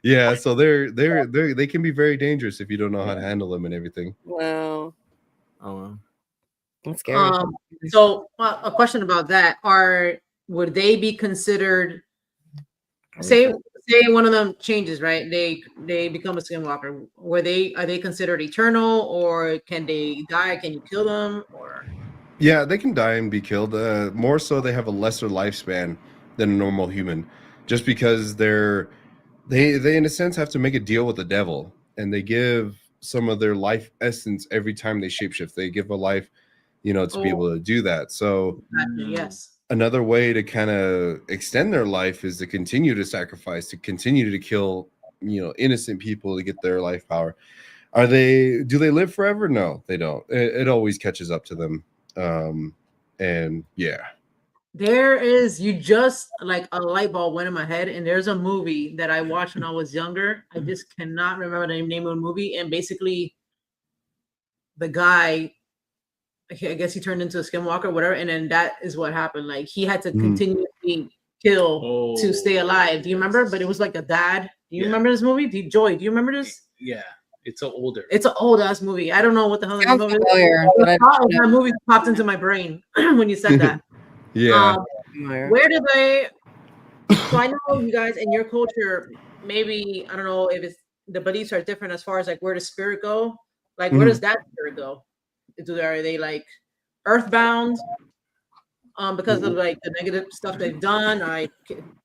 [SPEAKER 4] Yeah, so they can be very dangerous if you don't know how to handle them and everything.
[SPEAKER 1] Wow,
[SPEAKER 5] Oh,
[SPEAKER 1] that's scary.
[SPEAKER 3] So a question about that: would they be considered? Say one of them changes, right? They become a skinwalker. Are they considered eternal, or can they die? Can you kill them? Or
[SPEAKER 4] Yeah, they can die and be killed. More so, they have a lesser lifespan than a normal human, just because they in a sense have to make a deal with the devil, and they give some of their life essence every time they shapeshift. They give a life, to be able to do that. So
[SPEAKER 3] yes,
[SPEAKER 4] another way to kind of extend their life is to continue to sacrifice, to continue to kill, innocent people to get their life power. Do they live forever? No, they don't. It always catches up to them. And yeah.
[SPEAKER 3] there is. You just like a light bulb went in my head, and there's a movie that I watched when I was younger. I just cannot remember the name of the movie, and basically, the guy, I guess he turned into a skinwalker, whatever, and then that is what happened. Like he had to continuously kill to stay alive. Do you remember? But it was like a dad. Do you remember this movie? Joy, do you remember this?
[SPEAKER 2] Yeah, it's an
[SPEAKER 3] old ass movie. I don't know what the hell
[SPEAKER 1] Sounds
[SPEAKER 3] movie
[SPEAKER 1] familiar, but I don't know.
[SPEAKER 3] that movie popped into my brain when you said that.
[SPEAKER 4] Yeah.
[SPEAKER 3] Where do they? So I know you guys in your culture, maybe I don't know if it's the beliefs are different as far as like where does spirit go? Like where does that spirit go? Are they like earthbound? Because of like the negative stuff they've done, I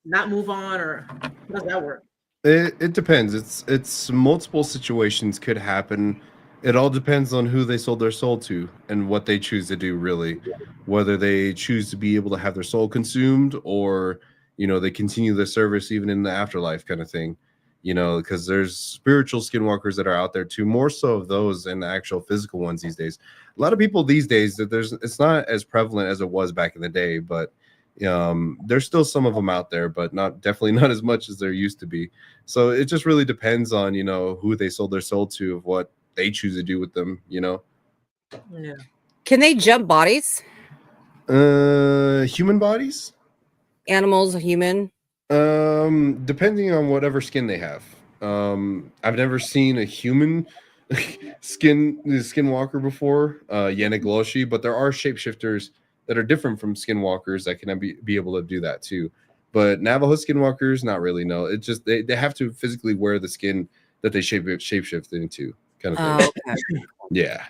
[SPEAKER 3] not move on, or how does that work?
[SPEAKER 4] It depends. It's multiple situations could happen. It all depends on who they sold their soul to and what they choose to do, really. Whether they choose to be able to have their soul consumed or, they continue their service even in the afterlife kind of thing. Because there's spiritual skinwalkers that are out there too, more so of those than the actual physical ones these days. A lot of people these days that it's not as prevalent as it was back in the day, but there's still some of them out there, but definitely not as much as there used to be. So it just really depends on who they sold their soul to, of what they choose to do with them.
[SPEAKER 3] Yeah.
[SPEAKER 1] Can they jump bodies?
[SPEAKER 4] Human bodies,
[SPEAKER 1] Animals, human?
[SPEAKER 4] depending on whatever skin they have. I've never seen a human skinwalker before, 𝗟𝗓𝗃𝗀𝗀𝗃, but there are shapeshifters that are different from skinwalkers that can be able to do that too. But Navajo skinwalkers, not really. No, it's just they have to physically wear the skin that they shapeshift into, kind of thing.
[SPEAKER 1] Oh, okay.
[SPEAKER 4] Yeah.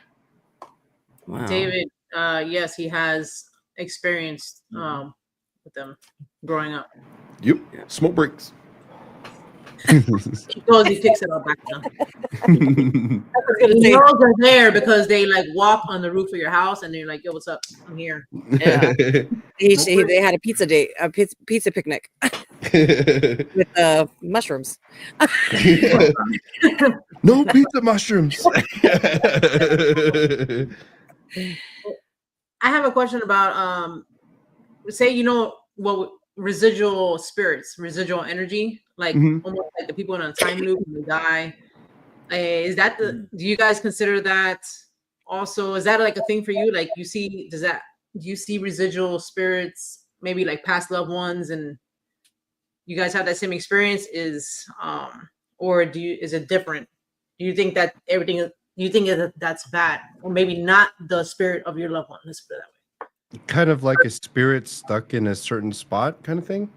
[SPEAKER 1] Wow.
[SPEAKER 3] David, yes, he has experienced with them growing up.
[SPEAKER 4] Yep. Smoke breaks.
[SPEAKER 3] He goes, he picks it up back down.
[SPEAKER 1] gonna
[SPEAKER 3] He
[SPEAKER 1] say-
[SPEAKER 3] knows they're there because they like walk on the roof of your house and they're like, "Yo, what's up? I'm here."
[SPEAKER 1] Yeah. They had a pizza date, a pizza picnic with mushrooms.
[SPEAKER 4] No pizza mushrooms.
[SPEAKER 3] I have a question about say what residual spirits, residual energy, like almost like the people in a time loop when they die. Is that do you guys consider that also? Is that like a thing for you? Like do you see residual spirits, maybe like past loved ones, and you guys have that same experience? Or is it different? Do you think that that's bad, or maybe not the spirit of your loved one? Let's put it that way.
[SPEAKER 4] Kind of like a spirit stuck in a certain spot, kind of thing.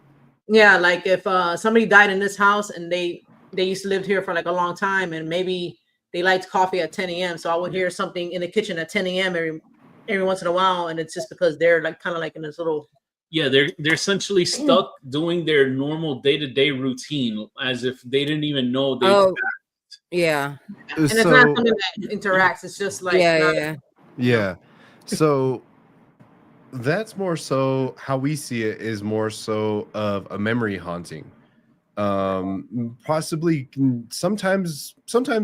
[SPEAKER 3] Yeah, like if somebody died in this house and they used to live here for like a long time, and maybe they liked coffee at 10 a.m. So I would hear something in the kitchen at 10 a.m. every once in a while, and it's just because they're like kind of like in this little.
[SPEAKER 2] Yeah, they're essentially stuck doing their normal day-to-day routine as if they didn't even know they.
[SPEAKER 1] Oh, yeah.
[SPEAKER 3] And it's not something that interacts. It's just like
[SPEAKER 4] yeah. So that's more so how we see it, is more so of a memory haunting. Possibly sometimes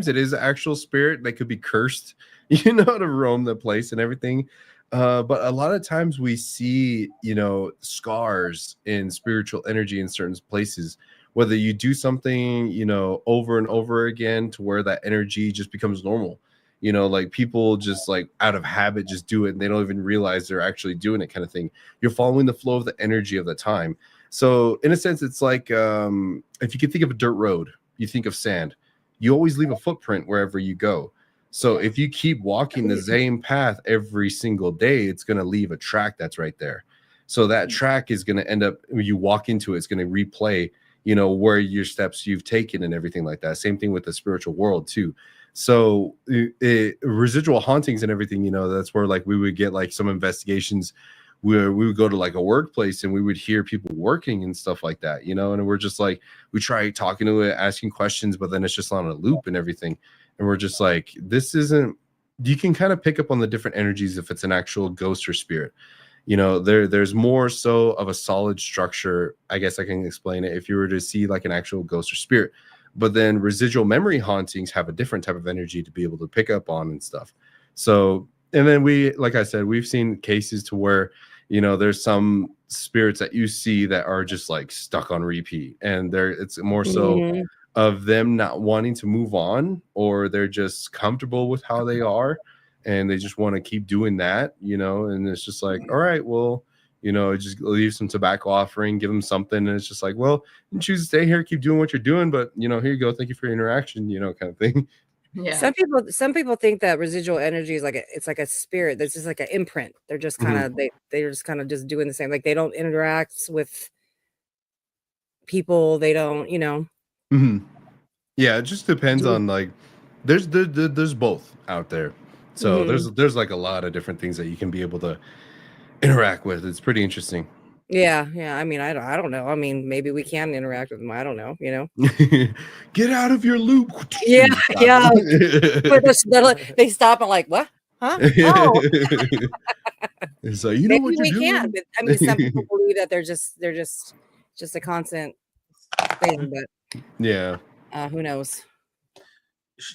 [SPEAKER 4] it is an actual spirit that could be cursed, to roam the place and everything. But a lot of times we see, scars in spiritual energy in certain places, whether you do something, over and over again to where that energy just becomes normal. Like people just like out of habit just do it and they don't even realize they're actually doing it, kind of thing. You're following the flow of the energy of the time. So in a sense, it's like if you could think of a dirt road, you think of sand, you always leave a footprint wherever you go. So if you keep walking the same path every single day, it's going to leave a track that's right there. So that track is going to end up, when you walk into it, it's going to replay, where your steps you've taken and everything like that. Same thing with the spiritual world too. So residual hauntings and everything, that's where like we would get like some investigations where we would go to like a workplace and we would hear people working and stuff like that, and we're just like, we try talking to it, asking questions, but then it's just on a loop and everything. And we're just like, this isn't, you can kind of pick up on the different energies if it's an actual ghost or spirit. There's more so of a solid structure. I guess I can explain it if you were to see like an actual ghost or spirit. But then residual memory hauntings have a different type of energy to be able to pick up on and stuff. So, and then like I said, we've seen cases to where, there's some spirits that you see that are just like stuck on repeat. And it's more so of them not wanting to move on, or they're just comfortable with how they are and they just want to keep doing that, and it's just like, all right, well, just leave some tobacco offering, give them something. And it's just like, well, you choose to stay here, keep doing what you're doing, but here you go. Thank you for your interaction, kind of thing.
[SPEAKER 3] Yeah.
[SPEAKER 1] Some people think that residual energy is it's like a spirit. That's just like an imprint. They're just kind of, they're just kind of just doing the same. Like they don't interact with people. They don't,
[SPEAKER 4] Yeah. It just depends on like, there's both out there. So there's like a lot of different things that you can be able to interact with. It's pretty interesting.
[SPEAKER 1] Yeah. I mean, I don't know. I mean, maybe we can interact with them. I don't know.
[SPEAKER 4] Get out of your loop.
[SPEAKER 1] Yeah. But they stop and like, what? Huh? Oh.
[SPEAKER 4] So
[SPEAKER 1] maybe
[SPEAKER 4] what
[SPEAKER 1] we
[SPEAKER 4] you're
[SPEAKER 1] can.
[SPEAKER 4] doing?
[SPEAKER 1] But, I mean, some people believe that they're just a constant thing. But
[SPEAKER 4] yeah.
[SPEAKER 1] Who knows?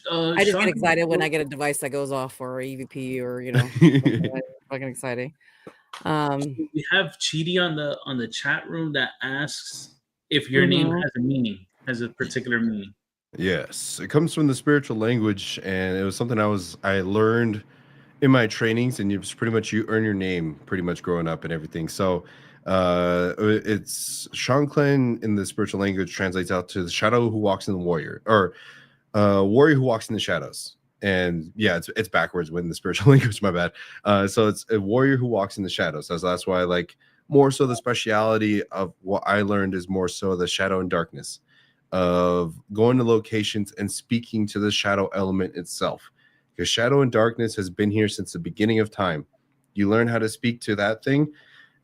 [SPEAKER 1] I just get excited when I get a device that goes off for EVP or fucking exciting.
[SPEAKER 2] We have Chidi on the chat room that asks if your name has a meaning, has a particular meaning.
[SPEAKER 4] Yes, it comes from the spiritual language, and it was something I learned in my trainings, and it's pretty much you earn your name pretty much growing up and everything. So it's Shanclen in the spiritual language translates out to the shadow who walks in the warrior, or warrior who walks in the shadows. and yeah, it's backwards when the spiritual language, my bad. So it's a warrior who walks in the shadows. So that's why, like, more so the speciality of what I learned is more so the shadow and darkness of going to locations and speaking to the shadow element itself, because shadow and darkness has been here since the beginning of time. You learn how to speak to that thing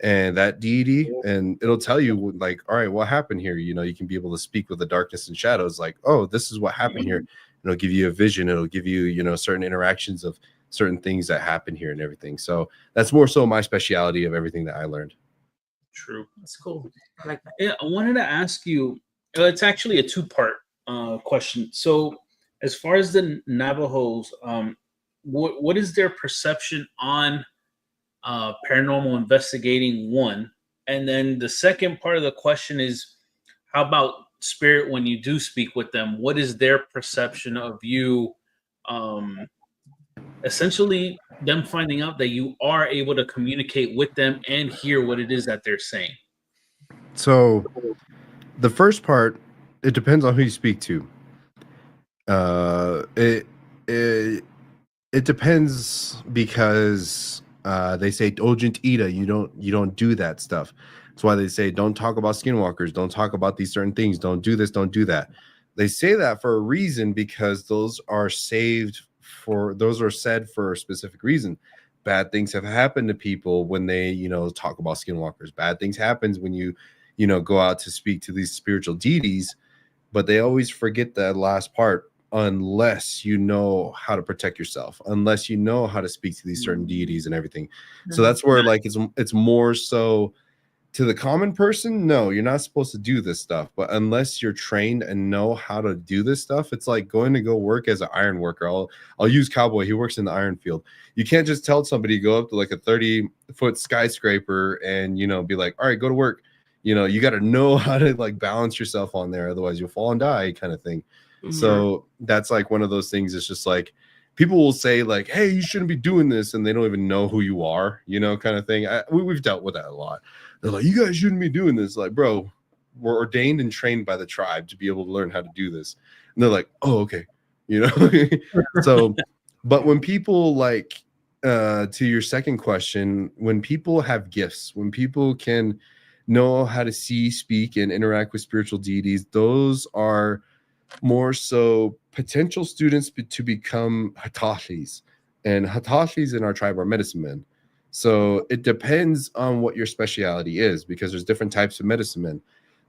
[SPEAKER 4] and that deity, and it'll tell you, like, all right, what happened here? You know, you can be able to speak with the darkness and shadows, like, oh, this is what happened here. It'll give you a vision. It'll give you, you know, certain interactions of certain things that happen here and everything. So that's more so my speciality of everything that I learned.
[SPEAKER 2] True.
[SPEAKER 3] That's cool. I like that.
[SPEAKER 2] Yeah, I wanted to ask you, it's actually a two-part question. So as far as the Navajos, what is their perception on paranormal investigating, one? And then the second part of the question is, how about spirit when you do speak with them? What is their perception of you? Essentially, them finding out that you are able to communicate with them and hear what it is that they're saying.
[SPEAKER 4] So the first part, it depends on who you speak to. It depends, because they say 𝗿𝗶𝗽𝗃𝗃, you don't do that stuff. That's why they say don't talk about skinwalkers, don't talk about these certain things, don't do this, don't do that. They say that for a reason, because those are said for a specific reason. Bad things have happened to people when they, you know, talk about skinwalkers. Bad things happens when you know, go out to speak to these spiritual deities, but they always forget that last part, unless you know how to protect yourself, unless you know how to speak to these certain deities and everything. So that's where, like, it's more so to the common person, no, you're not supposed to do this stuff. But unless you're trained and know how to do this stuff, it's like going to go work as an iron worker. I'll use Cowboy. He works in the iron field. You can't just tell somebody to go up to like a 30-foot skyscraper and, you know, be like, all right, go to work. You know, you got to know how to, like, balance yourself on there. Otherwise you'll fall and die, kind of thing. Mm-hmm. So that's like one of those things. It's just like, people will say, like, hey, you shouldn't be doing this, and they don't even know who you are, you know, kind of thing. We've dealt with that a lot. They're like, you guys shouldn't be doing this. Like, bro, we're ordained and trained by the tribe to be able to learn how to do this. And they're like, oh, okay, you know. So, but when people, like, to your second question, when people have gifts, when people can know how to see, speak, and interact with spiritual deities, those are more so potential students to become 𝗿𝗏𝗽𝗃𝗃s. And 𝗿𝗏𝗽𝗃s in our tribe are medicine men. So it depends on what your speciality is, because there's different types of medicine men.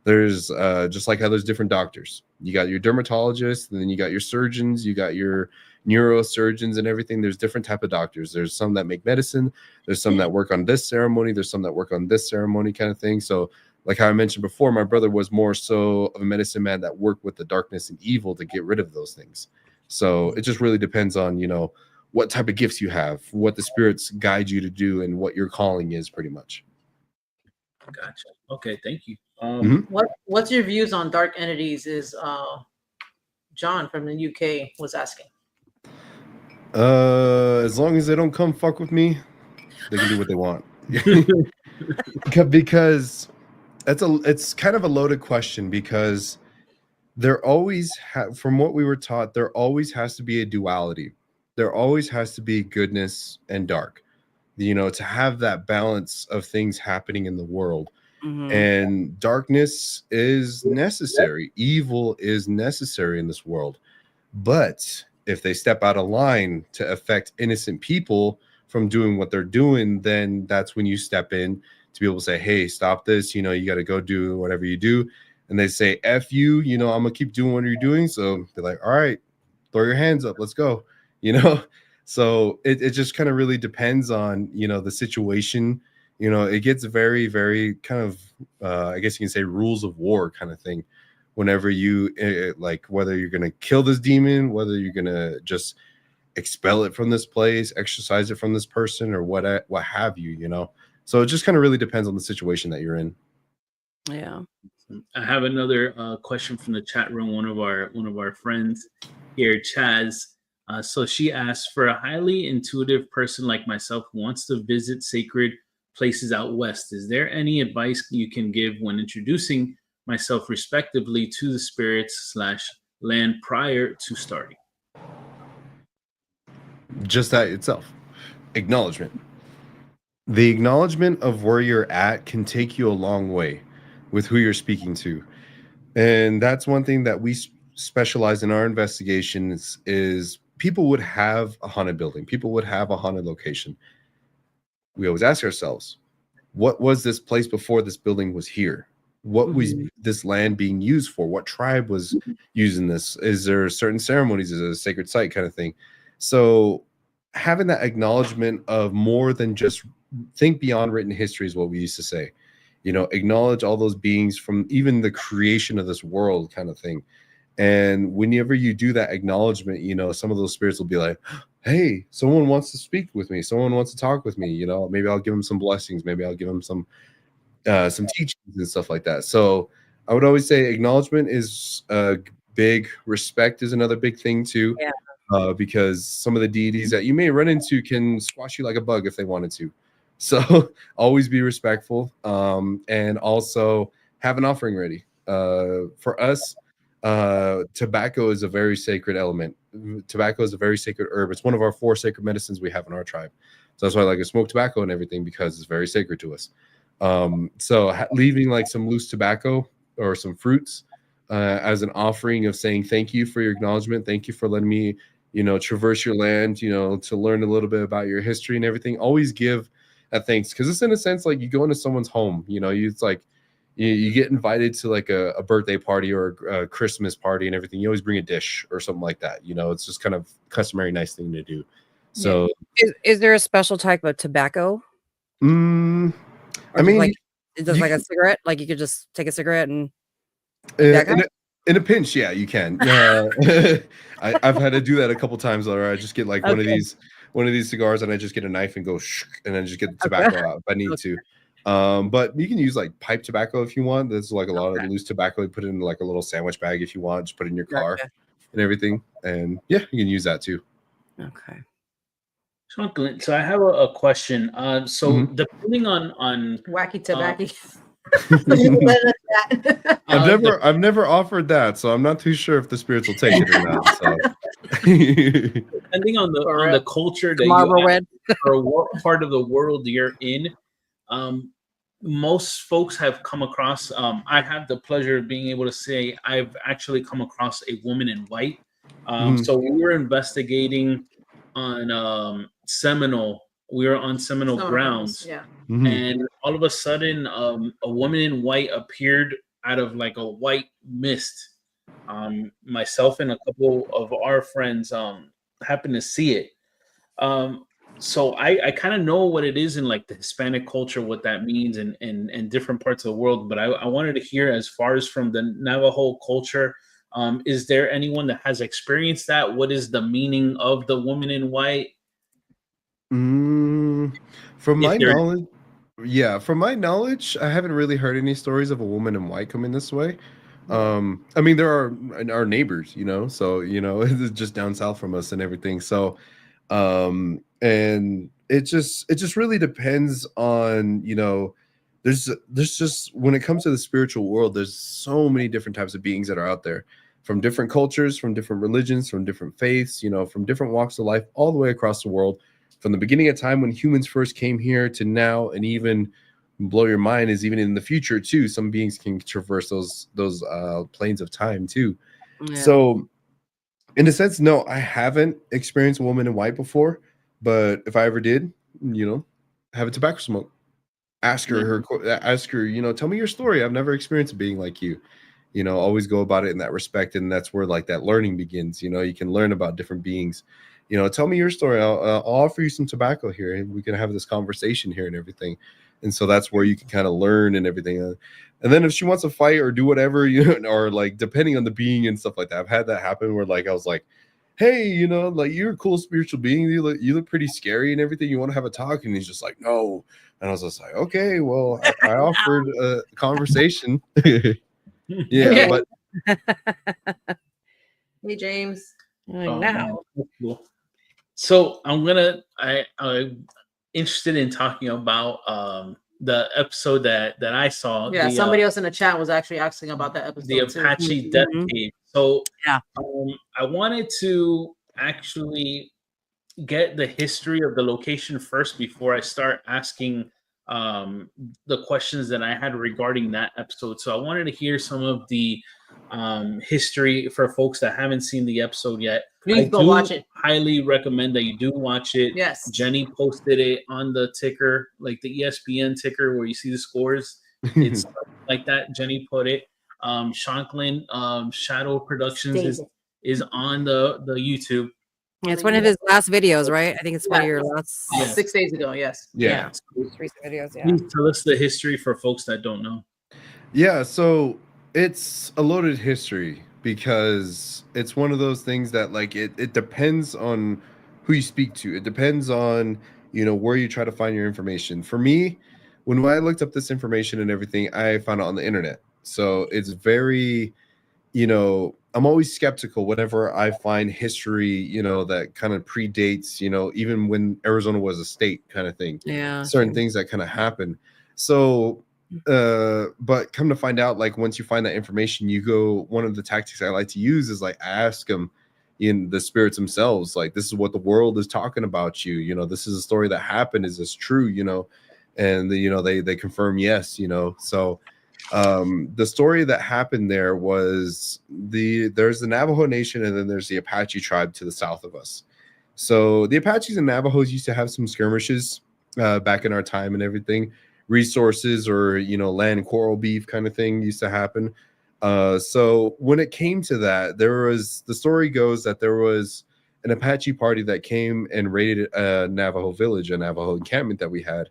[SPEAKER 4] There's just like how there's different doctors. You got your dermatologists, and then you got your surgeons, you got your neurosurgeons and everything. There's different type of doctors. There's some that make medicine. There's some that work on this ceremony. There's some that work on this ceremony, kind of thing. So like how I mentioned before, my brother was more so of a medicine man that worked with the darkness and evil to get rid of those things. So it just really depends on, you know, what type of gifts you have, what the spirits guide you to do, and what your calling is, pretty much.
[SPEAKER 2] Gotcha. Okay, thank you.
[SPEAKER 3] What's your views on dark entities? Is John from the UK was asking.
[SPEAKER 4] As long as they don't come fuck with me, they can do what they want. Because it's kind of a loaded question, because there always from what we were taught, there always has to be a duality. There always has to be goodness and dark, you know, to have that balance of things happening in the world. Mm-hmm. And darkness is necessary. Evil is necessary in this world. But if they step out of line to affect innocent people from doing what they're doing, then that's when you step in to be able to say, hey, stop this. You know, you got to go do whatever you do. And they say, F you, you know, I'm going to keep doing what you're doing. So they're like, all right, throw your hands up. Let's go. You know, so it just kind of really depends on, you know, the situation. You know, it gets very, very kind of, I guess you can say, rules of war kind of thing. Whenever you like, whether you're going to kill this demon, whether you're going to just expel it from this place, exorcise it from this person, or what have you, you know. So it just kind of really depends on the situation that you're in.
[SPEAKER 1] Yeah.
[SPEAKER 2] I have another question from the chat room. One of our friends here, Chaz. So she asked, for a highly intuitive person like myself who wants to visit sacred places out west, is there any advice you can give when introducing myself respectively to the spirits / land prior to starting?
[SPEAKER 4] just that itself. Acknowledgement. The acknowledgement of where you're at can take you a long way with who you're speaking to. And that's one thing that we specialize in our investigations is people would have a haunted building. People would have a haunted location. We always ask ourselves, what was this place before this building was here? What was this land being used for? What tribe was using this? Is there certain ceremonies? Is it a sacred site kind of thing? So having that acknowledgement of more than just think beyond written history is what we used to say. You know, acknowledge all those beings from even the creation of this world kind of thing. And whenever you do that acknowledgement, you know, some of those spirits will be like, hey, someone wants to speak with me. Someone wants to talk with me. You know, maybe I'll give them some blessings. Maybe I'll give them some teachings and stuff like that. So I would always say acknowledgement is big. Respect is another big thing too. Yeah. Because some of the deities that you may run into can squash you like a bug if they wanted to. So always be respectful, and also have an offering ready. For us, tobacco is a very sacred element. Tobacco is a very sacred herb. It's one of our 4 sacred medicines we have in our tribe. So that's why I like to smoke tobacco and everything, because it's very sacred to us. So leaving like some loose tobacco or some fruits as an offering of saying thank you for your acknowledgement. Thank you for letting me, you know, traverse your land, you know, to learn a little bit about your history and everything. Always give that thanks, because it's in a sense like you go into someone's home, you know, it's like you get invited to like a birthday party or a Christmas party and everything. You always bring a dish or something like that. You know, it's just kind of customary nice thing to do. So
[SPEAKER 1] is there a special type of tobacco?
[SPEAKER 4] I mean,
[SPEAKER 1] like it's just like a cigarette, like you could just take a cigarette and
[SPEAKER 4] in a pinch, yeah, you can. I've had to do that a couple times already. I just get like one of these cigars and I just get a knife and go and then just get the tobacco out if I need to. But you can use like pipe tobacco if you want. There's like a lot of loose tobacco. You put it in like a little sandwich bag if you want. Just put it in your car and everything. And yeah, you can use that too.
[SPEAKER 1] Okay.
[SPEAKER 2] So I have a question. So depending on
[SPEAKER 3] wacky tobacco.
[SPEAKER 4] I've never offered that, so I'm not too sure if the spirits will take it or not. So
[SPEAKER 2] depending on the culture that
[SPEAKER 1] Marlboro
[SPEAKER 2] you
[SPEAKER 1] Red
[SPEAKER 2] or what part of the world you're in, most folks have come across. I have the pleasure of being able to say I've actually come across a woman in white. So we were investigating on Seminole. We were on Seminole grounds, and all of a sudden, a woman in white appeared out of like a white mist. Myself and a couple of our friends happened to see it. So I kind of know what it is in like the Hispanic culture, what that means in different parts of the world. But I wanted to hear, as far as from the Navajo culture, is there anyone that has experienced that? What is the meaning of the woman in white?
[SPEAKER 4] From my knowledge, I haven't really heard any stories of a woman in white coming this way. I mean, there are our neighbors, you know, so you know, it's just down south from us and everything. So, and it just really depends on, you know, there's just, when it comes to the spiritual world, there's so many different types of beings that are out there, from different cultures, from different religions, from different faiths, you know, from different walks of life, all the way across the world. From the beginning of time when humans first came here to now, and even blow your mind is even in the future too. Some beings can traverse those planes of time too. Yeah. So, in a sense, no, I haven't experienced a woman in white before. But if I ever did, you know, have a tobacco smoke. Ask her, you know, tell me your story. I've never experienced a being like you. You know, always go about it in that respect, and that's where like that learning begins. You know, you can learn about different beings. You know, tell me your story. I'll offer you some tobacco here, and we can have this conversation here and everything. And so that's where you can kind of learn and everything. And then if she wants to fight or do whatever, you know, or like depending on the being and stuff like that, I've had that happen where like I was like, hey, you know, like you're a cool spiritual being. You look pretty scary and everything. You want to have a talk? And he's just like, no. And I was just like, okay, well, I offered a conversation. Yeah, but
[SPEAKER 3] hey, James.
[SPEAKER 1] Now.
[SPEAKER 2] Cool. So I'm interested in talking about the episode that I saw.
[SPEAKER 3] Yeah, somebody else in the chat was actually asking about that episode.
[SPEAKER 2] The 𝗵𝗲𝗽𝗀𝗃 cave. So I wanted to actually get the history of the location first before I start asking the questions that I had regarding that episode. So I wanted to hear some of the history for folks that haven't seen the episode yet.
[SPEAKER 3] Please go watch it.
[SPEAKER 2] Highly recommend that you do watch it.
[SPEAKER 3] Yes.
[SPEAKER 2] Jenny posted it on the ticker, like the ESPN ticker where you see the scores. It's like that. Jenny put it. Shanclen Shadow Productions is on the YouTube.
[SPEAKER 1] Yeah, it's one of his last videos, right? I think it's one of your last
[SPEAKER 3] 6 days ago. Yes.
[SPEAKER 4] Yeah.
[SPEAKER 1] recent videos. Yeah.
[SPEAKER 2] Please tell us the history for folks that don't know.
[SPEAKER 4] Yeah, so it's a loaded history because it's one of those things that like it depends on who you speak to. It depends on, you know, where you try to find your information. For me, when I looked up this information and everything, I found it on the internet. So it's very, you know, I'm always skeptical whenever I find history, you know, that kind of predates, you know, even when Arizona was a state kind of thing.
[SPEAKER 1] Yeah.
[SPEAKER 4] Certain things that kind of happen. So but come to find out, like once you find that information, you go, one of the tactics I like to use is like I ask them in the spirits themselves, like, this is what the world is talking about you, you know, this is a story that happened, is this true, you know? And you know, they confirm yes, you know. So the story that happened there was there's the Navajo Nation and then there's the Apache tribe to the south of us. So the Apaches and Navajos used to have some skirmishes back in our time and everything. Resources or, you know, land quarrel beef kind of thing used to happen. So when it came to that, the story goes that there was an Apache party that came and raided a Navajo village, a Navajo encampment that we had,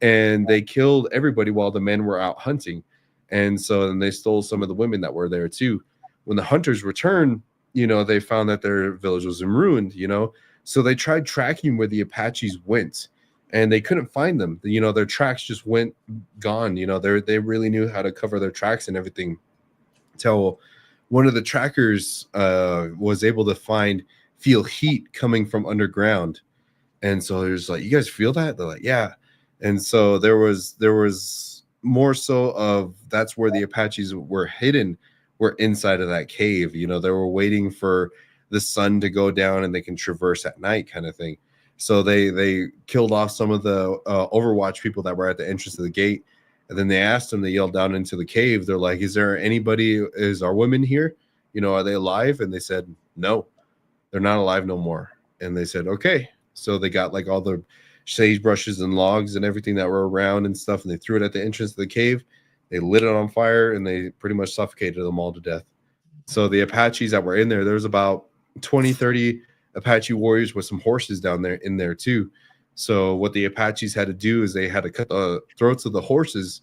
[SPEAKER 4] and they killed everybody while the men were out hunting. And so then they stole some of the women that were there too. When the hunters returned, you know, they found that their village was ruined, you know. So they tried tracking where the Apaches went, and they couldn't find them. You know, their tracks just went gone. You know, they really knew how to cover their tracks and everything. Till one of the trackers was able to feel heat coming from underground. And so there's like, you guys feel that? They're like, yeah. And so there was more so of that's where the Apaches were hidden, were inside of that cave. You know, they were waiting for the sun to go down and they can traverse at night kind of thing. So they killed off some of the Overwatch people that were at the entrance of the gate. And then they asked them, they yelled down into the cave. They're like, is our women here? You know, are they alive? And they said, no, they're not alive no more. And they said, okay. So they got like all the sagebrushes and logs and everything that were around and stuff. And they threw it at the entrance of the cave. They lit it on fire and they pretty much suffocated them all to death. So the Apaches that were in there was about 20, 30 Apache warriors with some horses down there in there too. So what the Apaches had to do is they had to cut the throats of the horses,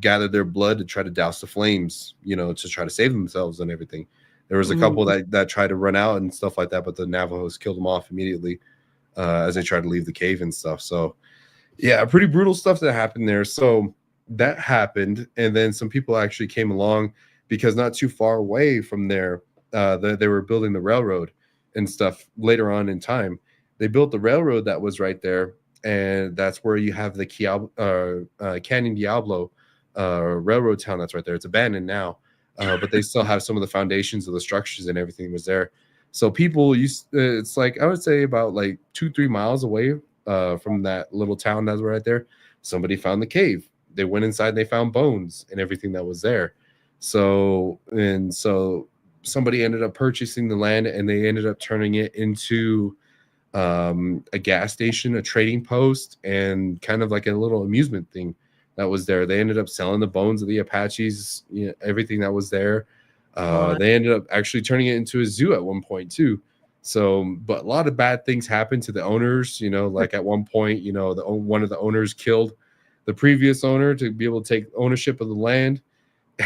[SPEAKER 4] gather their blood to try to douse the flames, you know, to try to save themselves and everything. There was a couple that tried to run out and stuff like that, but the Navajos killed them off immediately as they tried to leave the cave and stuff. So yeah, pretty brutal stuff that happened there. So that happened, and then some people actually came along because not too far away from there, they were building the railroad and stuff later on in time. They built the railroad that was right there, and that's where you have the Canyon Diablo railroad town that's right there. It's abandoned now, but they still have some of the foundations of the structures and everything was there. So people it's like, I would say about like 2-3 miles away from that little town that's right there, somebody found the cave. They went inside and they found bones and everything that was there. So somebody ended up purchasing the land and they ended up turning it into a gas station, a trading post, and kind of like a little amusement thing that was there. They ended up selling the bones of the Apaches, you know, everything that was there. They ended up actually turning it into a zoo at one point too. So, but a lot of bad things happened to the owners, you know, like at one point, you know, one of the owners killed the previous owner to be able to take ownership of the land.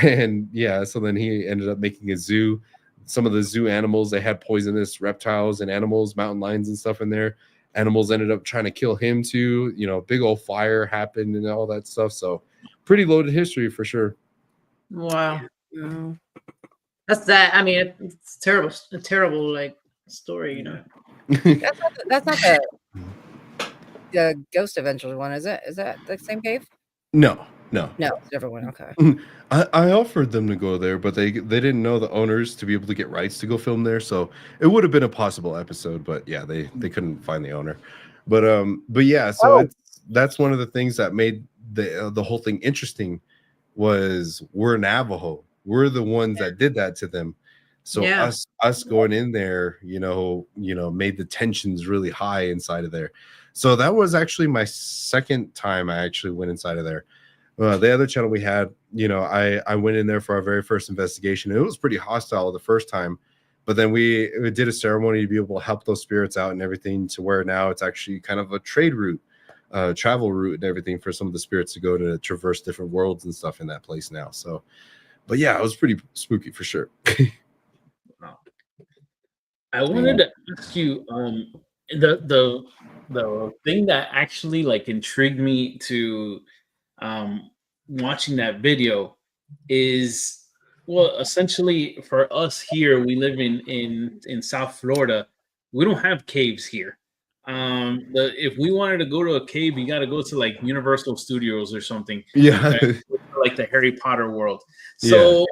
[SPEAKER 4] And yeah, so then he ended up making a zoo. Some of the zoo animals, they had poisonous reptiles and animals, mountain lions and stuff in there. Animals ended up trying to kill him too. You know, big old fire happened and all that stuff. So pretty loaded history for sure.
[SPEAKER 3] Wow. That's that. I mean, it's terrible. A terrible like story, you know.
[SPEAKER 1] That's not the Ghost Adventures one, is it? Is that the same cave?
[SPEAKER 4] No, No.
[SPEAKER 1] No, it's a different one. Okay.
[SPEAKER 4] I offered them to go there, but they didn't know the owners to be able to get rights to go film there. So it would have been a possible episode, but yeah, they couldn't find the owner. But yeah, so that's one of the things that made the whole thing interesting was we're Navajo. We're the ones that did that to them. So us going in there, made the tensions really high inside of there. So that was actually my second time I actually went inside of there. The other channel we had, I went in there for our very first investigation. It was pretty hostile the first time, but then we did a ceremony to be able to help those spirits out and everything, to where now it's actually kind of a trade route, travel route and everything for some of the spirits to go to traverse different worlds and stuff in that place now. So, but yeah, it was pretty spooky for sure.
[SPEAKER 2] Wow. I wanted to ask you, the thing that actually like intrigued me to watching that video is, well, essentially for us here, we live in South Florida. We don't have caves here. If we wanted to go to a cave, you got to go to like Universal Studios or something.
[SPEAKER 4] Yeah,
[SPEAKER 2] like the Harry Potter world. So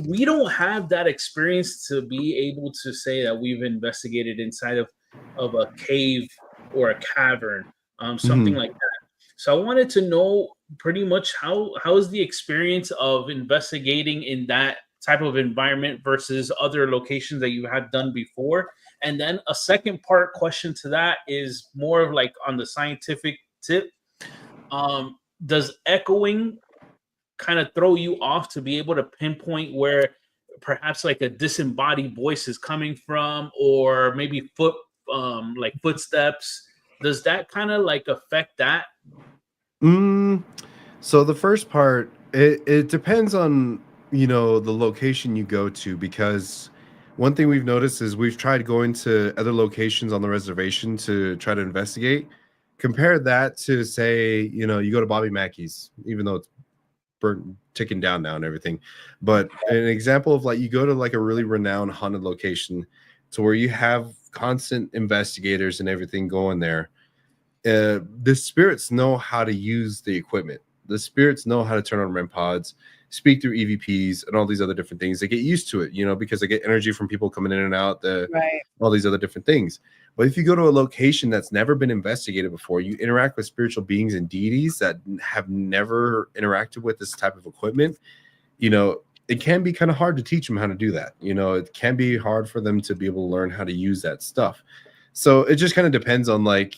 [SPEAKER 2] we don't have that experience to be able to say that we've investigated inside of a cave or a cavern, something like that. So I wanted to know pretty much how is the experience of investigating in that type of environment versus other locations that you had done before. And then a second part question to that is more of like on the scientific tip. Does echoing kind of throw you off to be able to pinpoint where perhaps like a disembodied voice is coming from, or maybe footsteps? Does that kind of like affect that?
[SPEAKER 4] So the first part, it depends on the location you go to, because one thing we've noticed is we've tried going to other locations on the reservation to try to investigate. Compare that to, say, you go to Bobby Mackey's, even though it's ticking down now and everything. But an example of like, you go to like a really renowned haunted location to where you have constant investigators and everything going there. The spirits know how to use the equipment. The spirits know how to turn on REM pods, speak through EVPs, and all these other different things. They get used to it, because they get energy from people coming in and out, all these other different things. But if you go to a location that's never been investigated before, you interact with spiritual beings and deities that have never interacted with this type of equipment, it can be kind of hard to teach them how to do that. It can be hard for them to be able to learn how to use that stuff. So it just kind of depends on like,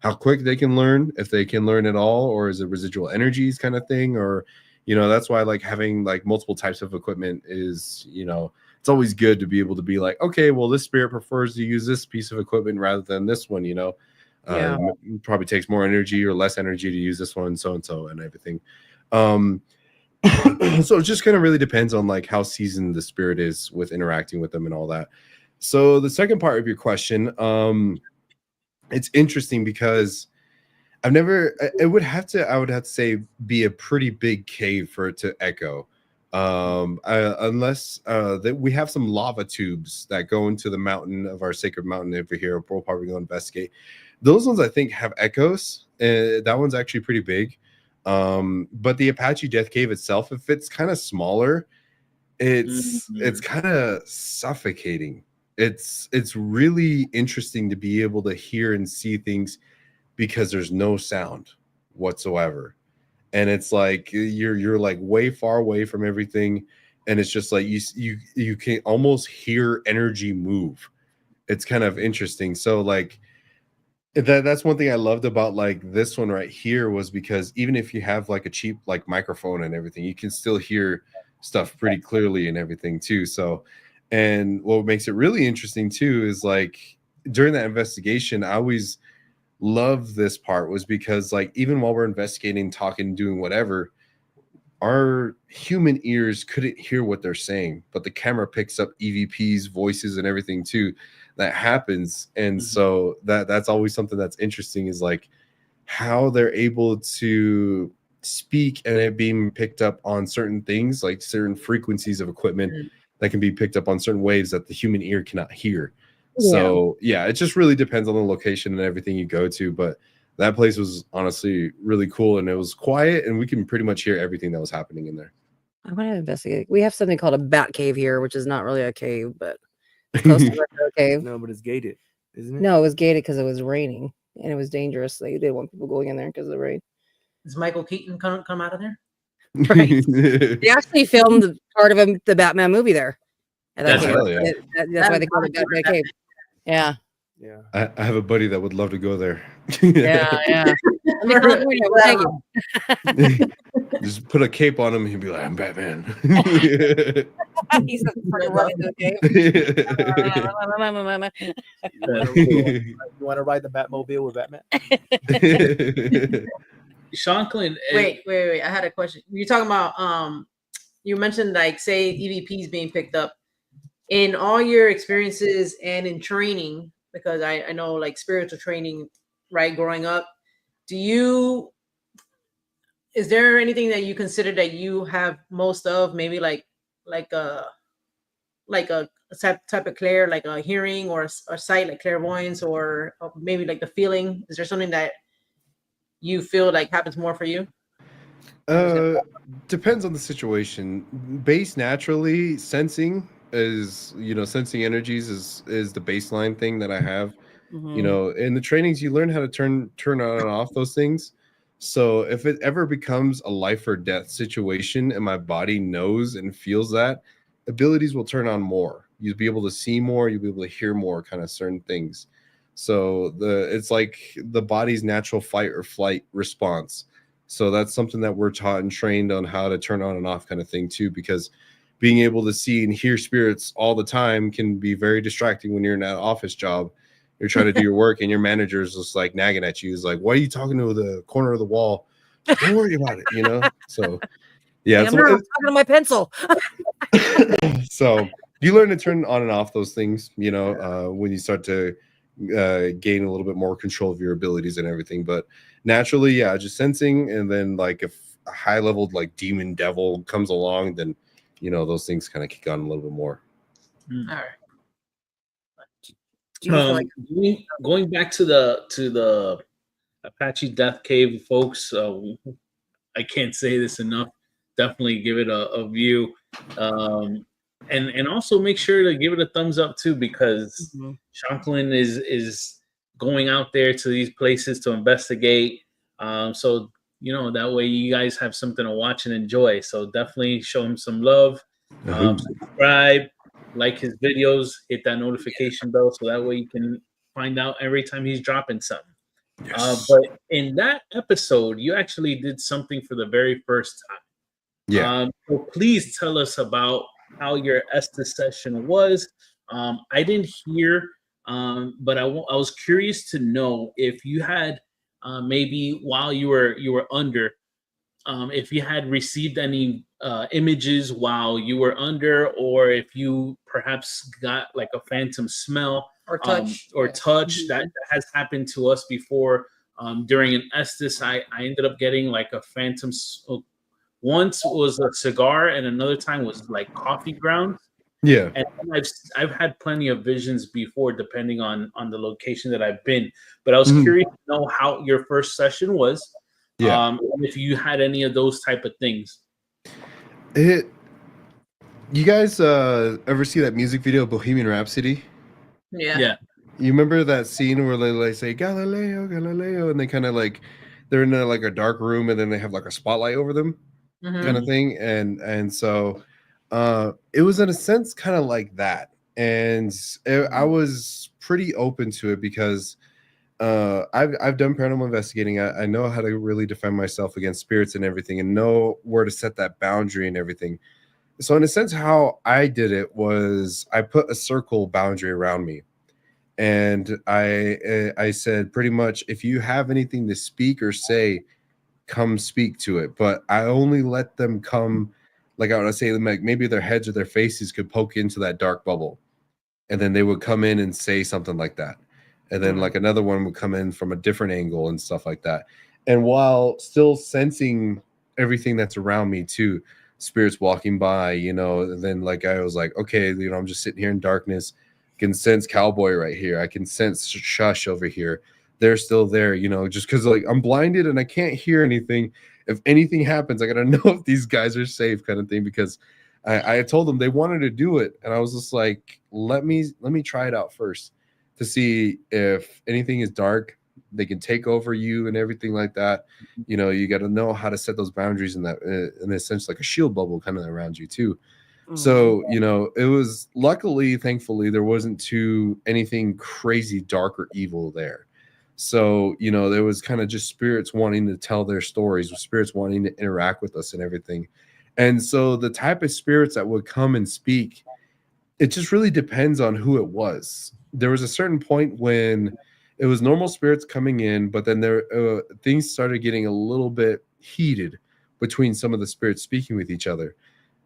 [SPEAKER 4] how quick they can learn, if they can learn at all, or is it residual energies kind of thing? Or, that's why like having like multiple types of equipment is, it's always good to be able to be like, okay, well, this spirit prefers to use this piece of equipment rather than this one, probably takes more energy or less energy to use this one, so and so and everything. So it just kind of really depends on like how seasoned the spirit is with interacting with them and all that. So the second part of your question, it's interesting because I would have to say be a pretty big cave for it to echo. Unless that we have some lava tubes that go into the mountain of our sacred mountain over here. We'll probably go investigate. Those ones I think have echoes. That one's actually pretty big. But the Apache Death Cave itself, if it's kind of smaller, it's kind of suffocating. It's really interesting to be able to hear and see things because there's no sound whatsoever. And it's like you're like way far away from everything, and it's just like you can almost hear energy move. It's kind of interesting. So like that's one thing I loved about like this one right here, was because even if you have like a cheap like microphone and everything, you can still hear stuff pretty clearly and everything too. So, and what makes it really interesting too is like during that investigation, I always love this part, was because like even while we're investigating, talking, doing whatever, our human ears couldn't hear what they're saying, but the camera picks up EVPs, voices, and everything too that happens. And so that's always something that's interesting, is like how they're able to speak and it being picked up on certain things, like certain frequencies of equipment that can be picked up on certain waves that the human ear cannot hear. So yeah, it just really depends on the location and everything you go to. But that place was honestly really cool, and it was quiet, and we can pretty much hear everything that was happening in there.
[SPEAKER 1] I want to investigate. We have something called a bat cave here, which is not really a cave, but it's close to a cave.
[SPEAKER 5] No, but it's gated, isn't it?
[SPEAKER 1] No, it was gated because it was raining and it was dangerous. They didn't want people going in there because of the rain.
[SPEAKER 3] Does Michael Keaton come out of there?
[SPEAKER 1] Right. They actually filmed part of the Batman movie there. At that
[SPEAKER 2] That's
[SPEAKER 1] cave.
[SPEAKER 4] right, yeah.
[SPEAKER 1] That's why they call it Batman Cave. Yeah.
[SPEAKER 5] Yeah.
[SPEAKER 4] I have a buddy that would love to go there.
[SPEAKER 1] Yeah.
[SPEAKER 4] Just put a cape on him and he'd be like, I'm Batman.
[SPEAKER 1] He's running to the cave.
[SPEAKER 5] You want to ride the Batmobile with Batman?
[SPEAKER 2] Shanclen,
[SPEAKER 3] Wait. I had a question. You're talking about you mentioned like say EVPs being picked up in all your experiences and in training, because I know like spiritual training, right? Growing up, is there anything that you consider that you have most of, maybe like a type of clair, like a hearing or sight, like clairvoyance, or maybe like the feeling? Is there something that you feel like happens more for you?
[SPEAKER 4] Depends on the situation. Base naturally sensing is, sensing energies is the baseline thing that I have. In the trainings you learn how to turn on and off those things. So if it ever becomes a life or death situation and my body knows and feels that, abilities will turn on more. You'll be able to see more, you'll be able to hear more kind of certain things. So it's like the body's natural fight or flight response. So that's something that we're taught and trained on how to turn on and off kind of thing too, because being able to see and hear spirits all the time can be very distracting when you're in that office job. You're trying to do your work and your manager's just like nagging at you. He's like, why are you talking to the corner of the wall? Don't worry about it, So yeah,
[SPEAKER 1] I'm talking to my pencil.
[SPEAKER 4] So you learn to turn on and off those things, when you start to gain a little bit more control of your abilities and everything. But naturally, yeah, just sensing, and then like if a high level like demon devil comes along, then those things kind of kick on a little bit more.
[SPEAKER 3] All right.
[SPEAKER 2] Going back to the Apache Death Cave, folks, I can't say this enough. Definitely give it a view, and also make sure to give it a thumbs up too, because Shanclen is going out there to these places to investigate. So that way you guys have something to watch and enjoy. So definitely show him some love. Subscribe, like his videos, hit that notification bell so that way you can find out every time he's dropping something. Yes. But in that episode, you actually did something for the very first time.
[SPEAKER 4] Yeah.
[SPEAKER 2] So please tell us about how your Estes session was. I didn't hear, but I was curious to know if you had maybe while you were under, if you had received any images while you were under, or if you perhaps got like a phantom smell
[SPEAKER 3] or touch,
[SPEAKER 2] that has happened to us before. During an Estes, I ended up getting like a phantom. Once was a cigar, and another time was like coffee grounds.
[SPEAKER 4] Yeah,
[SPEAKER 2] and I've had plenty of visions before, depending on the location that I've been. But I was curious to know how your first session was.
[SPEAKER 4] Yeah.
[SPEAKER 2] And if you had any of those type of things.
[SPEAKER 4] You guys ever see that music video, Bohemian Rhapsody?
[SPEAKER 3] Yeah.
[SPEAKER 4] You remember that scene where they say Galileo, Galileo, and they kind of like they're in a dark room, and then they have like a spotlight over them, kind of thing, and so it was in a sense kind of like that, and I was pretty open to it because I've done paranormal investigating. I know how to really defend myself against spirits and everything, and know where to set that boundary and everything. So in a sense, how I did it was I put a circle boundary around me, and I said pretty much, if you have anything to speak or say, come speak to it. But I only let them come, like I would say, like maybe their heads or their faces could poke into that dark bubble, and then they would come in and say something like that. And then like another one would come in from a different angle and stuff like that. And while still sensing everything that's around me too, spirits walking by, and then like I was like, okay, I'm just sitting here in darkness. I can sense Cowboy right here. I can sense Shush over here. they're still there, you know, just because like I'm blinded and I can't hear anything. If anything happens, I gotta know if these guys are safe, kind of thing. Because I told them they wanted to do it, and I was just like, let me try it out first to see if anything is dark, they can take over you and everything like that. You know, you got to know how to set those boundaries in that, in a sense, like a shield bubble kind of around you too. So, you know, it was luckily, thankfully, there wasn't too anything crazy dark or evil there. So, you know, there was kind of just spirits wanting to tell their stories, with spirits wanting to interact with us and everything. And so the type of spirits that would come and speak, it just really depends on who it was. There was a certain point when it was normal spirits coming in, but then there things started getting a little bit heated between some of the spirits speaking with each other.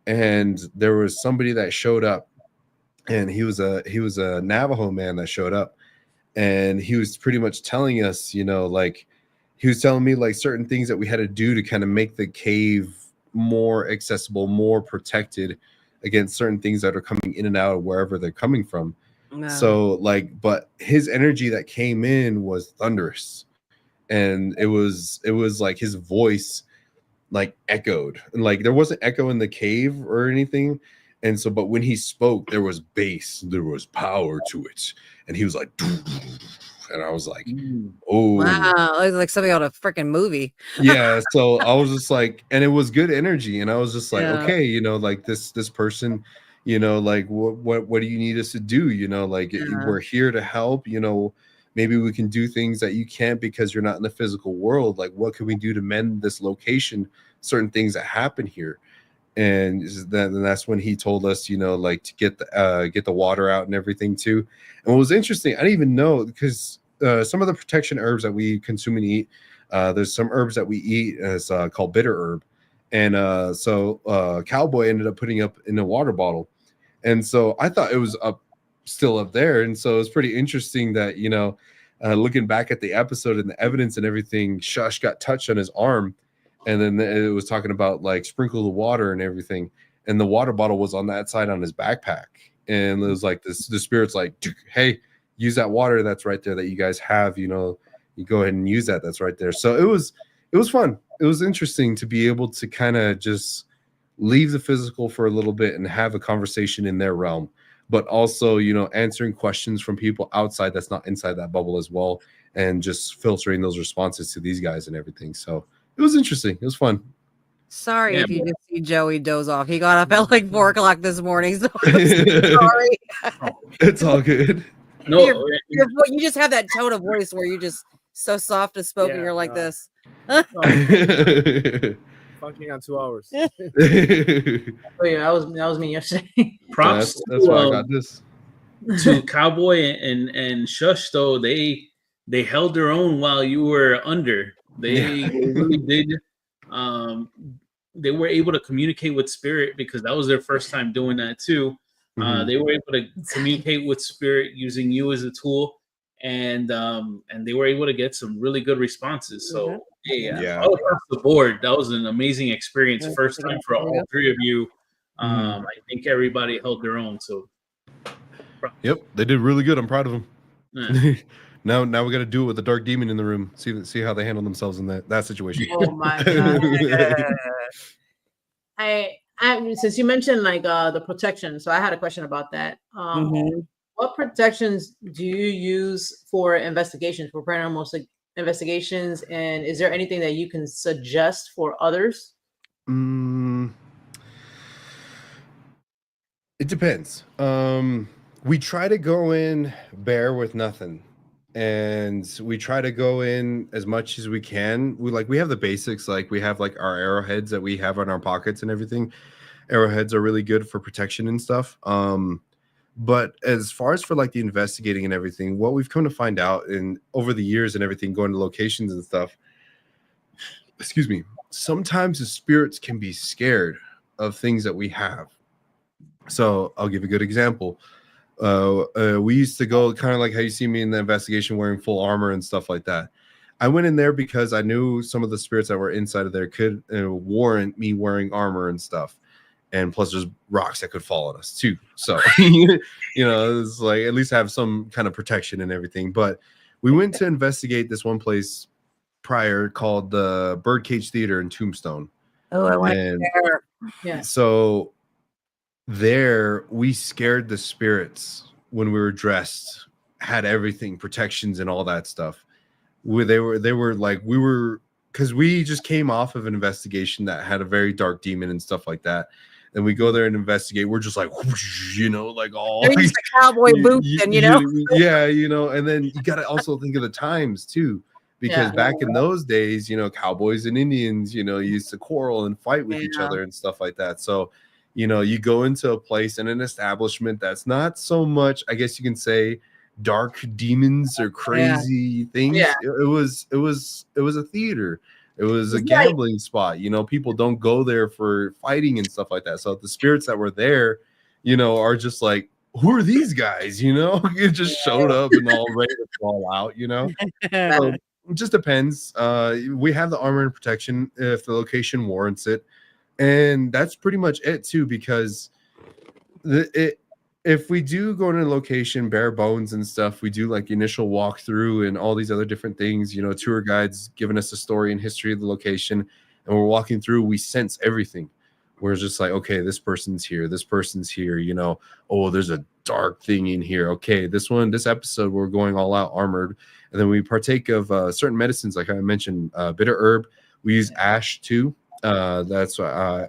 [SPEAKER 4] And there was somebody that showed up, and he was a Navajo man that showed up, and he was pretty much telling us, you know, like he was telling me like certain things that we had to do to kind of make the cave more accessible, more protected against certain things that are coming in and out of wherever they're coming from. So like, but his energy that came in was thunderous, and it was like his voice like echoed, and like there wasn't echo in the cave or anything. And so, but when he spoke, there was bass, there was power to it, and he was like, and I was like, oh
[SPEAKER 1] wow, it's like something out of a freaking movie.
[SPEAKER 4] yeah. So I was just like, and it was good energy, and I was just like,
[SPEAKER 1] Yeah.
[SPEAKER 4] okay, you know, like this person, you know, like what do you need us to do, you know, like we're here to help, you know, maybe we can do things that you can't because you're not in the physical world. Like, what can we do to mend this location, certain things that happen here? And then that's when he told us, you know, like to get the water out and everything too. And what was interesting, I didn't even know, because some of the protection herbs that we consume and eat, there's some herbs that we eat as called bitter herb. And so Cowboy ended up putting up in a water bottle. And so I thought it was still up there. And so it's pretty interesting that, you know, looking back at the episode and the evidence and everything, Shush got touched on his arm. And then it was talking about like sprinkle the water and everything. And the water bottle was on that side on his backpack. And it was like the spirit's like, hey, use that water that's right there that you guys have, you know, you go ahead and use that. That's right there. So it was fun. It was interesting to be able to kind of just leave the physical for a little bit and have a conversation in their realm, but also, you know, answering questions from people outside that's not inside that bubble as well, and just filtering those responses to these guys and everything. So it was interesting. It was fun.
[SPEAKER 1] Sorry if you just see Joey doze off. He got up at like 4 o'clock this morning. So sorry.
[SPEAKER 4] It's all good.
[SPEAKER 2] No,
[SPEAKER 1] you just have that tone of voice where you're just so soft and spoken.
[SPEAKER 5] Yeah,
[SPEAKER 1] you're like this.
[SPEAKER 5] Functioning on 2 hours.
[SPEAKER 3] Oh yeah, that was me yesterday.
[SPEAKER 2] props.
[SPEAKER 4] That's why I got this.
[SPEAKER 2] To Cowboy and Shush though, they held their own while you were under. They really did. They were able to communicate with spirit because that was their first time doing that too. They were able to communicate with spirit using you as a tool, and they were able to get some really good responses. So all across the board, that was an amazing experience. First time for all three of you. I think everybody held their own. So
[SPEAKER 4] yep, they did really good. I'm proud of them. Yeah. Now we got to do it with the dark demon in the room. See how they handle themselves in that situation.
[SPEAKER 3] Oh my god! I since you mentioned like the protection, so I had a question about that. What protections do you use for investigations, for paranormal investigations, and is there anything that you can suggest for others?
[SPEAKER 4] It depends. We try to go in bare with nothing. And we try to go in as much as we can. We have the basics, like we have like our arrowheads that we have on our pockets and everything. Arrowheads are really good for protection and stuff. But as far as for like the investigating and everything, what we've come to find out over the years and everything, going to locations and stuff, excuse me, sometimes the spirits can be scared of things that we have. So I'll give a good example. We used to go kind of like how you see me in the investigation wearing full armor and stuff like that. I went in there because I knew some of the spirits that were inside of there could warrant me wearing armor and stuff. And plus there's rocks that could fall on us too. So, you know, it's like at least have some kind of protection and everything. But We went to investigate this one place prior called the Birdcage Theater in Tombstone.
[SPEAKER 1] Oh, I want to
[SPEAKER 4] And
[SPEAKER 1] there.
[SPEAKER 3] Yeah.
[SPEAKER 4] so there we scared the spirits when we were dressed, had everything, protections and all that stuff. They were like, we were, because we just came off of an investigation that had a very dark demon and stuff like that. And we go there and investigate. We're just like, whoosh, you know, like all
[SPEAKER 1] They're used to cowboy boots, and
[SPEAKER 4] yeah, you know. And then you got to also think of the times too, because back in those days, you know, cowboys and Indians, you know, used to quarrel and fight with each other and stuff like that. So, you know, you go into a place and an establishment that's not so much, I guess you can say, dark demons or crazy things.
[SPEAKER 3] Yeah.
[SPEAKER 4] It was a theater. It was a gambling spot. You know, people don't go there for fighting and stuff like that. So the spirits that were there, you know, are just like, who are these guys? You know, it just showed up and all ready to fall out, you know. So it just depends. We have the armor and protection if the location warrants it. And that's pretty much it too, because if we do go to a location, bare bones and stuff, we do like initial walkthrough and all these other different things, you know, tour guides giving us a story and history of the location, and we're walking through, we sense everything. We're just like, okay, this person's here, you know, oh, there's a dark thing in here. Okay, this episode, we're going all out armored. And then we partake of certain medicines, like I mentioned, bitter herb. We use ash too. That's I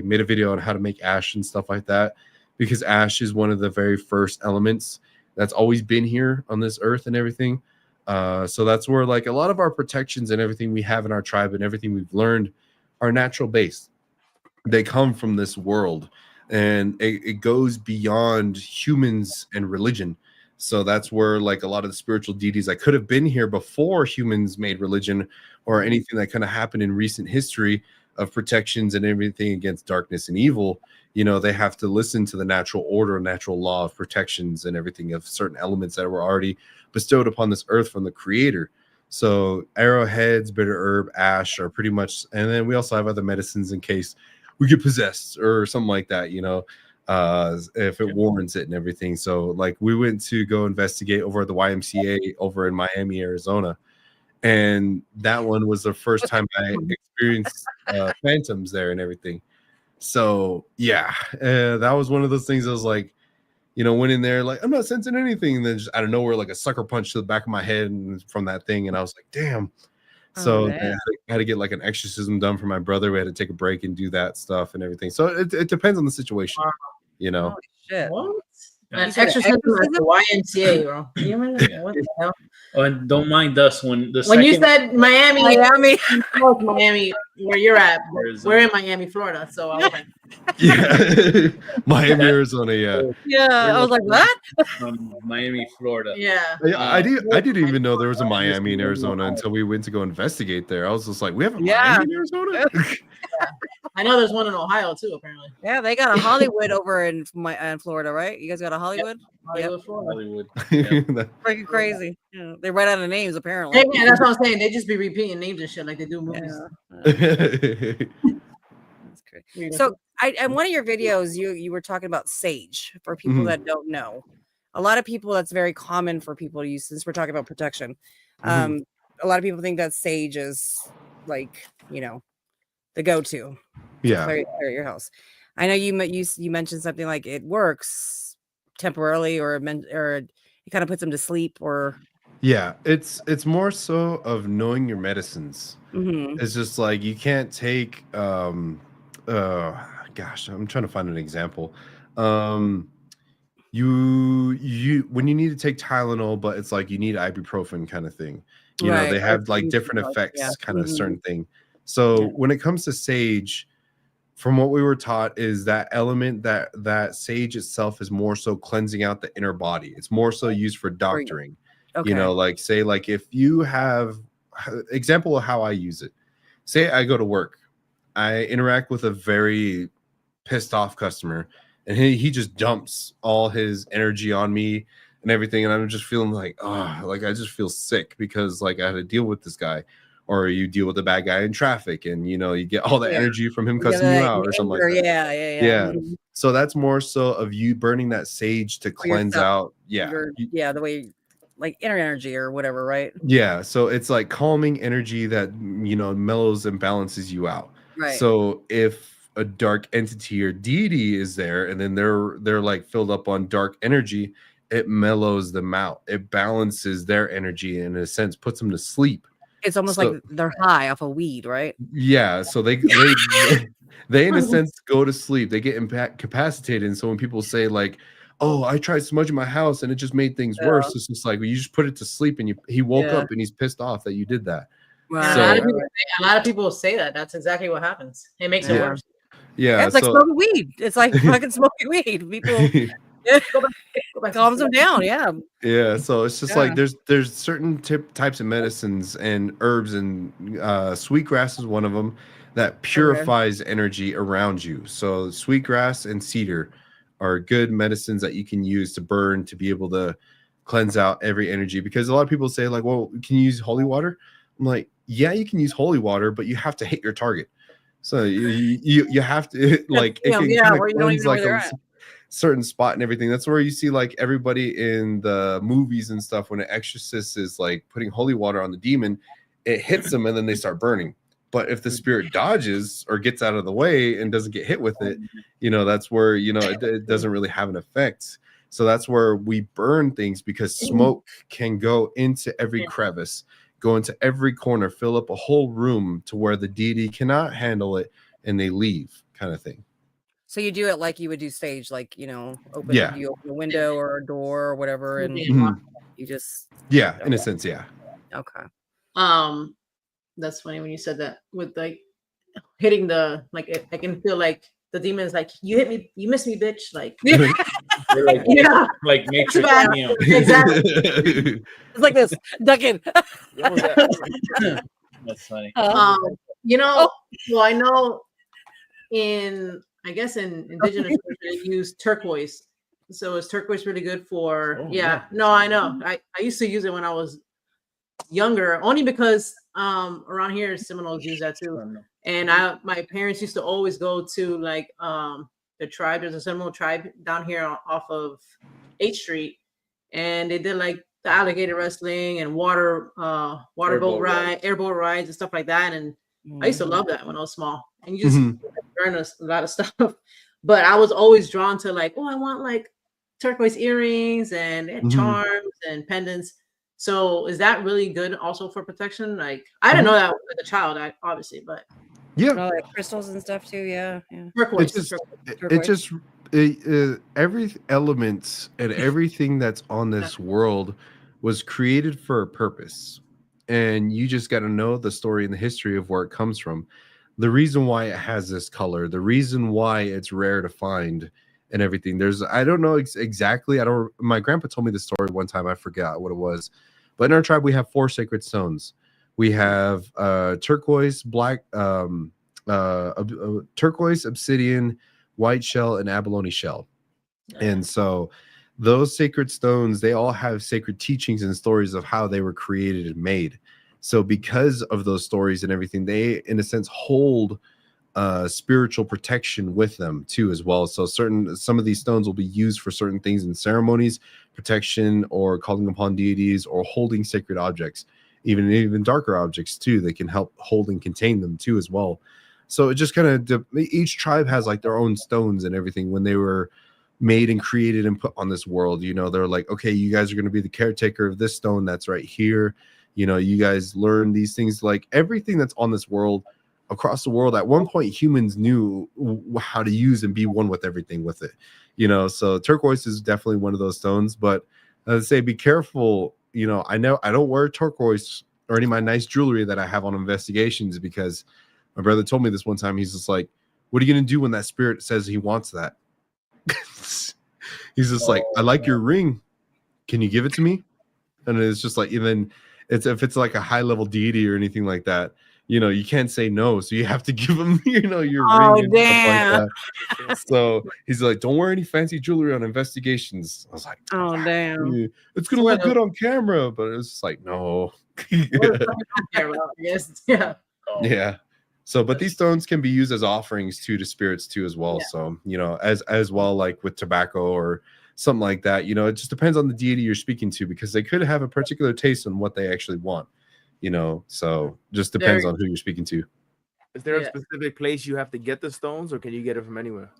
[SPEAKER 4] made a video on how to make ash and stuff like that, because ash is one of the very first elements that's always been here on this earth and everything. So that's where like a lot of our protections and everything we have in our tribe and everything we've learned are natural based. They come from this world, and it goes beyond humans and religion. So that's where like a lot of the spiritual deities that could have been here before humans made religion, or anything that kind of happened in recent history of protections and everything against darkness and evil, you know, they have to listen to the natural order, natural law of protections and everything of certain elements that were already bestowed upon this earth from the creator. So arrowheads, bitter herb, ash are pretty much, and then we also have other medicines in case we get possessed or something like that, you know, if it warrants it and everything. So like we went to go investigate over at the YMCA over in Miami, Arizona. And that one was the first time I experienced phantoms there and everything. So yeah, that was one of those things. I was like, you know, went in there like, I'm not sensing anything, and then just out of nowhere, like a sucker punch to the back of my head and from that thing, and I was like, damn. So I had to get like an exorcism done for my brother. We had to take a break and do that stuff and everything. So it depends on the situation, you know.
[SPEAKER 1] Holy shit.
[SPEAKER 3] What?
[SPEAKER 1] You
[SPEAKER 3] An
[SPEAKER 1] said
[SPEAKER 3] exorcism at
[SPEAKER 1] exorcism?
[SPEAKER 3] the YMCA, bro. You remember what the hell?
[SPEAKER 2] Oh, and don't mind us when
[SPEAKER 3] You said Miami,
[SPEAKER 1] Miami.
[SPEAKER 3] where you're at.
[SPEAKER 2] Arizona.
[SPEAKER 3] We're in Miami, Florida. So I was like,
[SPEAKER 4] Yeah, Miami, Arizona. Yeah,
[SPEAKER 1] Yeah, I was like, what?
[SPEAKER 2] from Miami, Florida.
[SPEAKER 3] yeah.
[SPEAKER 4] I didn't even know there was a Miami in Arizona until we went to go investigate there. I was just like, we have a Miami in Arizona.
[SPEAKER 3] I know there's one in Ohio too, apparently.
[SPEAKER 1] Yeah, they got a Hollywood over in Florida, right? You guys got a Hollywood?
[SPEAKER 3] Hollywood, Florida.
[SPEAKER 2] Hollywood.
[SPEAKER 1] Freaking crazy. Yeah, they run out of names apparently.
[SPEAKER 3] Yeah, that's what I'm saying. They just be repeating names and shit like they do movies.
[SPEAKER 1] That's crazy. So in one of your videos, you were talking about sage for people that don't know. A lot of people, that's very common for people to use, since we're talking about protection. A lot of people think that sage is like, you know, the go-to.
[SPEAKER 4] Yeah.
[SPEAKER 1] Clear your house. I know you mentioned something like it works temporarily, or it kind of puts them to sleep, or
[SPEAKER 4] Yeah, it's more so of knowing your medicines. It's just like you can't take gosh, I'm trying to find an example. You when you need to take Tylenol, but it's like you need ibuprofen kind of thing. You know, they have like different effects, kind of certain thing. So when it comes to sage, from what we were taught, is that element that sage itself is more so cleansing out the inner body. It's more so used for doctoring. You know, like say like if you have example of how I use it. Say I go to work, I interact with a very pissed off customer, and he just dumps all his energy on me and everything, and I'm just feeling like, oh, like I just feel sick because like I had to deal with this guy. Or you deal with a bad guy in traffic, and you know you get all the energy from him cussing you out or something like that. Yeah. So that's more so of you burning that sage to cleanse out.
[SPEAKER 1] the way like inner energy or whatever, right?
[SPEAKER 4] Yeah, so it's like calming energy that, you know, mellows and balances you out.
[SPEAKER 1] Right.
[SPEAKER 4] So if a dark entity or deity is there and then they're like filled up on dark energy, it mellows them out. It balances their energy and in a sense puts them to sleep.
[SPEAKER 1] It's almost
[SPEAKER 4] So
[SPEAKER 1] like they're high off a weed, right?
[SPEAKER 4] yeah, so they in a sense go to sleep. They get incapacitated. And so when people say like, "Oh, I tried smudging my house and it just made things worse," it's just like, well, you just put it to sleep and he woke up and he's pissed off that you did that.
[SPEAKER 3] And a lot of people say that. That's exactly what happens. It makes it worse.
[SPEAKER 4] Yeah,
[SPEAKER 1] it's like smoking weed. It's like fucking smoking weed. People calms them down.
[SPEAKER 4] Yeah, so it's just like there's certain types of medicines and herbs, and sweetgrass is one of them that purifies energy around you. So sweetgrass and cedar are good medicines that you can use to burn to be able to cleanse out every energy. Because a lot of people say like, well, can you use holy water? I'm like, yeah, you can use holy water, but you have to hit your target. So you have to like it can kind of cleanse like a certain spot and everything. That's where you see like everybody in the movies and stuff, when an exorcist is like putting holy water on the demon, it hits them and then they start burning. But if the spirit dodges or gets out of the way and doesn't get hit with it, you know, that's where, you know, it doesn't really have an effect. So that's where we burn things, because smoke can go into every crevice, go into every corner, fill up a whole room to where the deity cannot handle it and they leave, kind of thing.
[SPEAKER 1] So you do it like you would do stage, like, you know, you open a window or a door or whatever, and you just
[SPEAKER 4] in a sense,
[SPEAKER 1] okay.
[SPEAKER 3] That's funny when you said that with like hitting the like. I can feel like the demon's like, you hit me, you missed me, bitch. Like,
[SPEAKER 2] like Matrix.
[SPEAKER 3] Exactly.
[SPEAKER 1] It's like this, ducking.
[SPEAKER 2] That's funny.
[SPEAKER 3] You know, well, I know I guess in indigenous they use turquoise. So is turquoise really good for? No, I know. I used to use it when I was younger, only because around here Seminoles use that too. And my parents used to always go to like the tribe. There's a Seminole tribe down here off of 8th Street, and they did like the alligator wrestling and airboat rides and stuff like that. And I used to love that when I was small. And you just learn a lot of stuff. But I was always drawn to like, oh, I want like turquoise earrings and charms and pendants. So is that really good also for protection? Like, I didn't know that as a child, obviously, but
[SPEAKER 1] like crystals and stuff too.
[SPEAKER 3] Turquoise.
[SPEAKER 4] Every element and everything that's on this world was created for a purpose, and you just got to know the story and the history of where it comes from, the reason why it has this color, the reason why it's rare to find, and everything. I don't know exactly. My grandpa told me the story one time. I forgot what it was. But in our tribe, we have 4 sacred stones. We have turquoise, black, turquoise, obsidian, white shell, and abalone shell. And so those sacred stones, they all have sacred teachings and stories of how they were created and made. So because of those stories and everything, they, in a sense, hold spiritual protection with them too as well. So some of these stones will be used for certain things in ceremonies, protection, or calling upon deities, or holding sacred objects, even darker objects too. They can help hold and contain them too as well. So it just kind of, each tribe has like their own stones and everything. When they were made and created and put on this world, you know, they're like, okay, you guys are going to be the caretaker of this stone that's right here. You know, you guys learn these things. Like everything that's on this world, across the world, at one point humans knew how to use and be one with everything with it, you know. So turquoise is definitely one of those stones. But I'd say be careful. You know I don't wear turquoise or any of my nice jewelry that I have on investigations, because my brother told me this one time. He's just like, what are you gonna do when that spirit says he wants that? He's just like, I like your ring, can you give it to me? And it's just like, even if it's like a high level deity or anything like that, you know, you can't say no, so you have to give him, you know, your ring and stuff like that. So he's like, don't wear any fancy jewelry on investigations. I was like,
[SPEAKER 1] oh damn,
[SPEAKER 4] it's gonna look good on camera, but it was just like, no. Yeah. So, but these stones can be used as offerings to spirits too as well. So, you know, as well, like with tobacco or something like that. You know, it just depends on the deity you're speaking to, because they could have a particular taste on what they actually want, you know, so just depends on who you're speaking to.
[SPEAKER 5] Is there a specific place you have to get the stones, or can you get it from anywhere?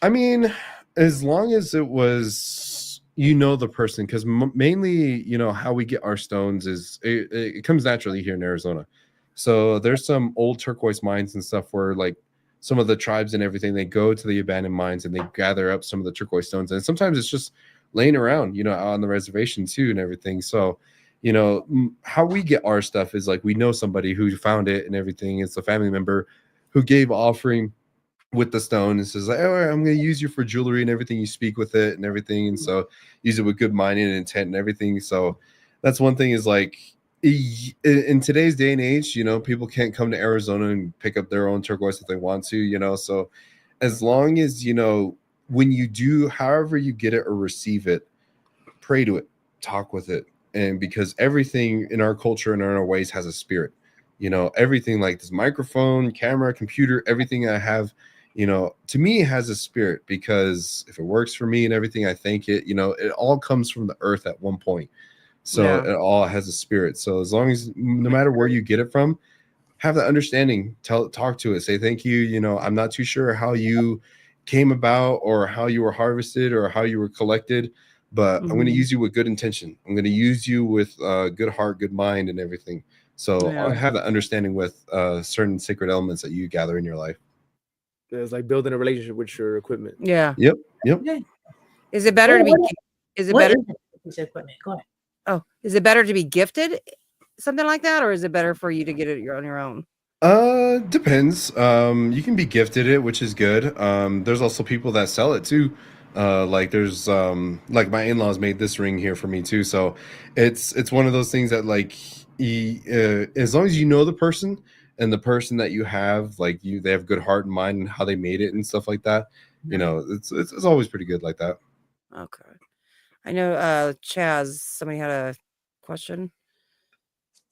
[SPEAKER 4] I mean, as long as it was, you know, the person, because mainly, you know, how we get our stones is it comes naturally here in Arizona. So there's some old turquoise mines and stuff where like some of the tribes and everything, they go to the abandoned mines and they gather up some of the turquoise stones, and sometimes it's just laying around, you know, out on the reservation too and everything. So, you know, how we get our stuff is like we know somebody who found it and everything. It's a family member who gave offering with the stone and says like, oh, I'm going to use you for jewelry and everything. You speak with it and everything, and so use it with good mind and intent and everything. So that's one thing, is like in today's day and age, you know, people can't come to Arizona and pick up their own turquoise if they want to, you know. So as long as, you know, when you do, however you get it or receive it, pray to it, talk with it. And because everything in our culture and in our ways has a spirit, you know, everything like this microphone, camera, computer, everything I have, you know, to me has a spirit, because if it works for me and everything, I thank it. You know, it all comes from the earth at one point. So it all has a spirit. So as long as, no matter where you get it from, have the understanding, talk to it, say thank you. You know, I'm not too sure how you came about or how you were harvested or how you were collected, but I'm going to use you with good intention. I'm going to use you with good heart, good mind, and everything. So I have that understanding with certain sacred elements that you gather in your life.
[SPEAKER 5] It's like building a relationship with your equipment.
[SPEAKER 1] Yeah.
[SPEAKER 4] Yep.
[SPEAKER 1] Is it better to be? Is it better?
[SPEAKER 3] Equipment. Go ahead.
[SPEAKER 1] Oh, is it better to be gifted something like that, or is it better for you to get it on your own?
[SPEAKER 4] Depends. You can be gifted it, which is good. There's also people that sell it too. Like there's like my in-laws made this ring here for me too. So it's one of those things that like as long as you know the person and the person that you have, like they have good heart and mind and how they made it and stuff like that. You know, it's always pretty good like that.
[SPEAKER 1] Okay. I know Chaz, somebody had a question.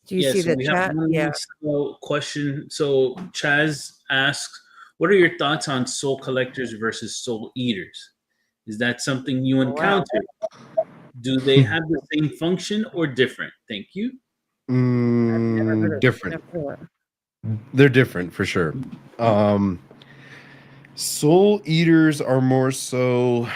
[SPEAKER 1] Do you see the chat? Yeah.
[SPEAKER 2] Question. So Chaz asks, what are your thoughts on soul collectors versus soul eaters? Is that something you encounter? Do they have the same function or different? Thank you.
[SPEAKER 4] Different. They're different for sure. Soul eaters are more so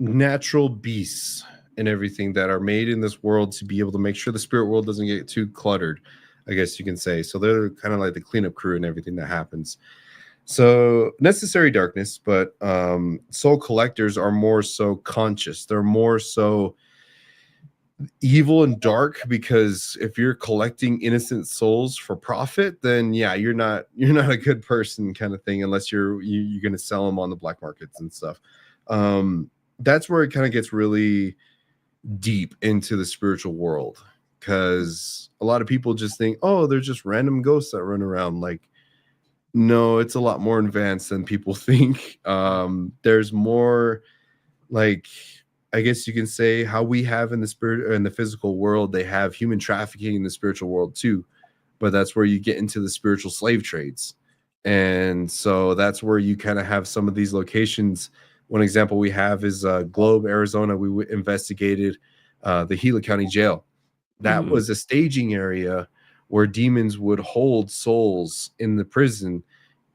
[SPEAKER 4] natural beasts and everything that are made in this world to be able to make sure the spirit world doesn't get too cluttered, I guess you can say. So they're kind of like the cleanup crew and everything that happens. So necessary darkness, but soul collectors are more so conscious. They're more so evil and dark, because if you're collecting innocent souls for profit, then yeah, you're not a good person kind of thing, unless you're going to sell them on the black markets and stuff. That's where it kind of gets really deep into the spiritual world, because a lot of people just think, oh, they're just random ghosts that run around. Like, no, it's a lot more advanced than people think. There's more, like, I guess you can say, how we have in the spirit or in the physical world, they have human trafficking in the spiritual world too. But that's where you get into the spiritual slave trades. And so that's where you kind of have some of these locations. One example we have is Globe, Arizona. We investigated the Gila County Jail. That was a staging area where demons would hold souls in the prison,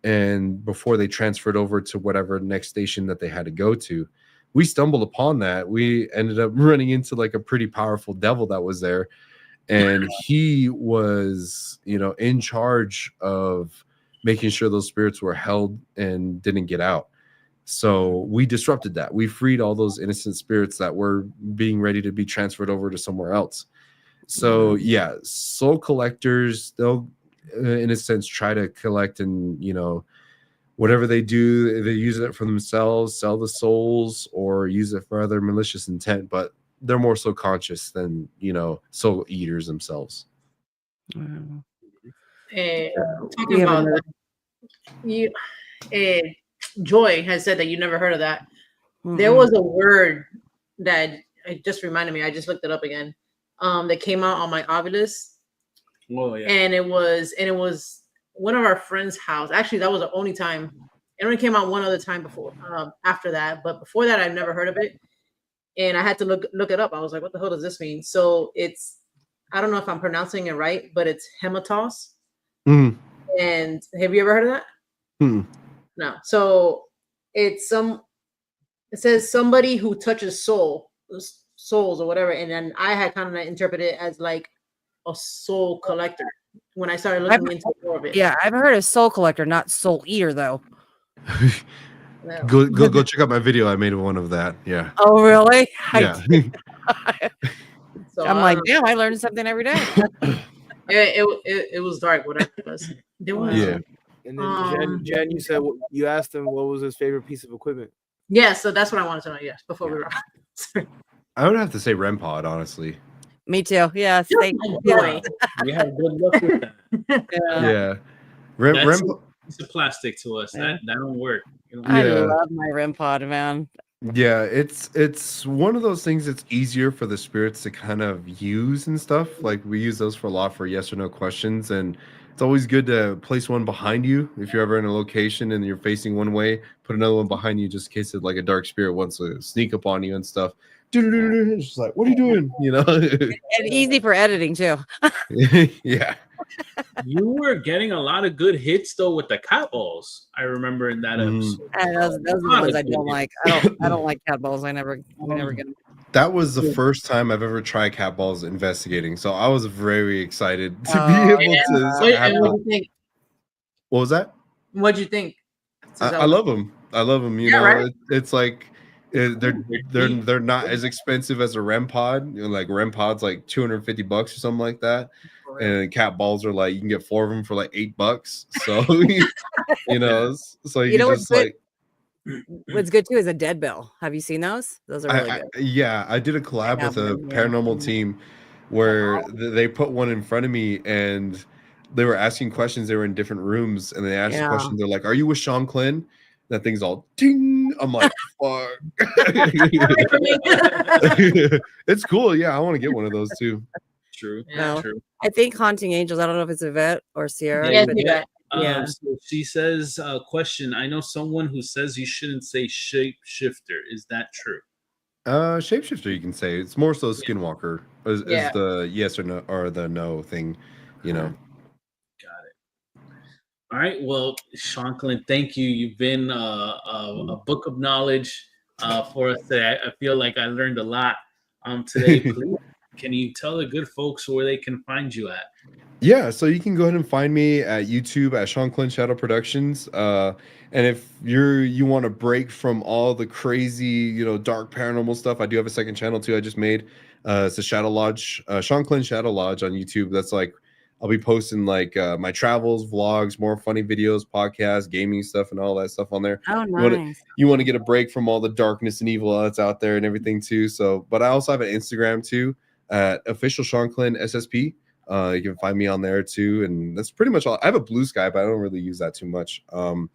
[SPEAKER 4] and before they transferred over to whatever next station that they had to go to. We stumbled upon that. We ended up running into like a pretty powerful devil that was there, and he was, you know, in charge of making sure those spirits were held and didn't get out. So we disrupted that. We freed all those innocent spirits that were being ready to be transferred over to somewhere else. So yeah, soul collectors, they'll in a sense try to collect, and you know, whatever they do, they use it for themselves, sell the souls, or use it for other malicious intent, but they're more so conscious than, you know, soul eaters themselves.
[SPEAKER 3] Talking about that, Joy has said that you never heard of that. There was a word that it just reminded me. I just looked it up again. That came out on my 𝗷𝗶𝗽𝗀.
[SPEAKER 2] Oh yeah.
[SPEAKER 3] And it was one of our friends' house. Actually, that was the only time It only came out one other time before, after that. But before that, I've never heard of it. And I had to look it up. I was like, what the hell does this mean? So it's, I don't know if I'm pronouncing it right, but it's 𝗵𝗂𝗃.
[SPEAKER 4] Mm.
[SPEAKER 3] And have you ever heard of that?
[SPEAKER 4] Mm.
[SPEAKER 3] No. So it says somebody who touches souls or whatever. And then I had kind of interpreted it as like a soul collector when I started looking into more of it.
[SPEAKER 1] Yeah, I've heard of soul collector, not soul eater, though.
[SPEAKER 3] No.
[SPEAKER 4] Go check out my video. I made one of that. Yeah.
[SPEAKER 1] Oh, really?
[SPEAKER 4] Yeah.
[SPEAKER 3] So,
[SPEAKER 1] I'm like, damn, I learn something every day.
[SPEAKER 3] it was dark, whatever it was. There was.
[SPEAKER 4] Yeah.
[SPEAKER 5] And then Jen, you said you asked him what was his favorite piece of equipment.
[SPEAKER 3] Yeah, so that's what I wanted to know. Yes, before we were.
[SPEAKER 4] I would have to say 𝗵𝗂𝗃, honestly.
[SPEAKER 1] Me too. Yes. Thank you.
[SPEAKER 3] Boy.
[SPEAKER 2] We have good luck with that.
[SPEAKER 4] Yeah.
[SPEAKER 2] That's a piece of plastic to us. That don't work. You know?
[SPEAKER 1] I
[SPEAKER 4] Yeah.
[SPEAKER 1] love my REM pod, man.
[SPEAKER 4] Yeah, it's one of those things that's easier for the spirits to kind of use and stuff. Like we use those for a lot for yes or no questions, and it's always good to place one behind you if you're ever in a location and you're facing one way. Put another one behind you just in case like a dark spirit wants to sneak up on you and stuff. It's just like, what are you doing? You know,
[SPEAKER 1] And easy for editing too.
[SPEAKER 4] yeah.
[SPEAKER 2] You were getting a lot of good hits though with the cat balls. I remember in that episode.
[SPEAKER 1] And those are the ones I don't like. I don't like cat balls. We never get them.
[SPEAKER 4] That was the first time I've ever tried cat balls investigating, so I was very excited to
[SPEAKER 1] Oh,
[SPEAKER 4] be able
[SPEAKER 3] Yeah.
[SPEAKER 4] to.
[SPEAKER 3] And what do you think?
[SPEAKER 4] What was that?
[SPEAKER 3] What'd you think?
[SPEAKER 4] I love them. I love them. You
[SPEAKER 3] Yeah,
[SPEAKER 4] know,
[SPEAKER 3] right?
[SPEAKER 4] it's like they're not as expensive as a REM pod. You know, like REM pod's like $250 or something like that, and cat balls are like you can get 4 of them for like $8. So you know, so you
[SPEAKER 1] know
[SPEAKER 4] just
[SPEAKER 1] what's
[SPEAKER 4] like.
[SPEAKER 1] What's good too is a dead bell. Have you seen those? Those are really good.
[SPEAKER 4] Yeah, I did a collab
[SPEAKER 1] have
[SPEAKER 4] with a
[SPEAKER 1] one, yeah.
[SPEAKER 4] paranormal team where they put one in front of me and they were asking questions. They were in different rooms and they asked a question. They're like, "Are you with Shanclen?" That thing's all ding. I'm like, fuck. It's cool. Yeah, I want to get one of those too.
[SPEAKER 2] True.
[SPEAKER 1] No.
[SPEAKER 2] True.
[SPEAKER 1] I think Haunting Angels. I don't know if it's Yvette or Sierra.
[SPEAKER 3] Yeah,
[SPEAKER 1] but
[SPEAKER 3] yeah.
[SPEAKER 1] Yeah.
[SPEAKER 2] So she says, question. I know someone who says you shouldn't say shapeshifter. Is that true?
[SPEAKER 4] Shapeshifter, you can say. It's more so skinwalker is
[SPEAKER 3] Yeah.
[SPEAKER 4] the yes or no or the no thing, you know.
[SPEAKER 2] Got it. All right. Well, Shanclen, thank you. You've been a book of knowledge for us today. I feel like I learned a lot today. Please, can you tell the good folks where they can find you at?
[SPEAKER 4] Yeah, so you can go ahead and find me at YouTube at Shanclen Shadow Productions. And if you want to break from all the crazy, you know, dark paranormal stuff, I do have a second channel too I just made. It's a Shadow Lodge, Shanclen Shadow Lodge on YouTube. That's like I'll be posting like my travels, vlogs, more funny videos, podcasts, gaming stuff, and all that stuff on there.
[SPEAKER 1] Oh, nice.
[SPEAKER 4] You want to get a break from all the darkness and evil that's out there and everything too. So, but I also have an Instagram too at official Shanclen SSP. You can find me on there too, and that's pretty much all. I have a Blue Sky, but I don't really use that too much. I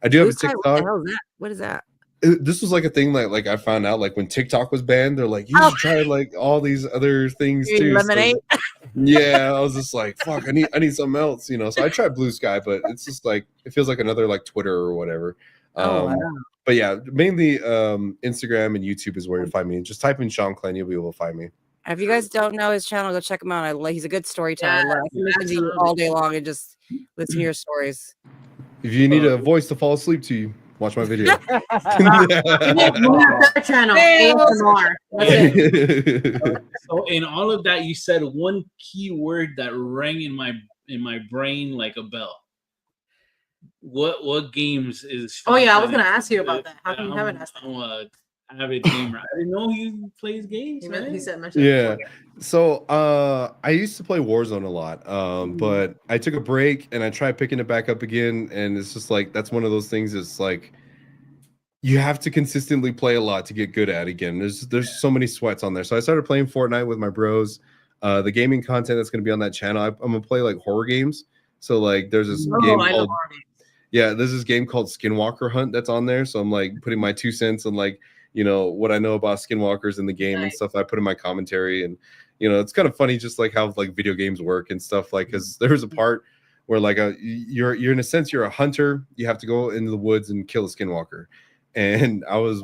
[SPEAKER 4] do have a TikTok.
[SPEAKER 1] What the hell is that? What is that?
[SPEAKER 4] This was like a thing like I found out like when TikTok was banned, they're like you should try like all these other things too.
[SPEAKER 1] Eliminate.
[SPEAKER 4] So, yeah, I was just like fuck, I need something else, you know. So I tried Blue Sky, but it's just like it feels like another like Twitter or whatever.
[SPEAKER 1] Wow.
[SPEAKER 4] But yeah, mainly Instagram and YouTube is where you'll find me. Just type in Shanclen, you'll be able to find me.
[SPEAKER 1] If you guys don't know his channel, go check him out. He's a good storyteller.
[SPEAKER 3] Yeah,
[SPEAKER 1] I can listen to you all day long and just listen to your stories.
[SPEAKER 4] If you need a voice to fall asleep to you, watch my video.
[SPEAKER 3] Channel ASMR. That's it.
[SPEAKER 2] So in all of that, you said one key word that rang in my brain like a bell. What games is?
[SPEAKER 3] Oh yeah, I was gonna ask you about that. How come you haven't asked that?
[SPEAKER 2] I'm a avid gamer. I didn't know he plays games. Man.
[SPEAKER 3] He said,
[SPEAKER 4] yeah. So I used to play Warzone a lot, but I took a break and I tried picking it back up again, and it's just like that's one of those things. It's like you have to consistently play a lot to get good at it again. There's so many sweats on there. So I started playing Fortnite with my bros. The gaming content that's going to be on that channel, I'm gonna play like horror games. So like there's this game called there's this game called Skinwalker Hunt that's on there. So I'm like putting my 2 cents on like, you know, what I know about skinwalkers in the game and stuff I put in my commentary. And, you know, it's kind of funny just like how like video games work and stuff like, because there was a part where like you're in a sense you're a hunter. You have to go into the woods and kill a skinwalker. And I was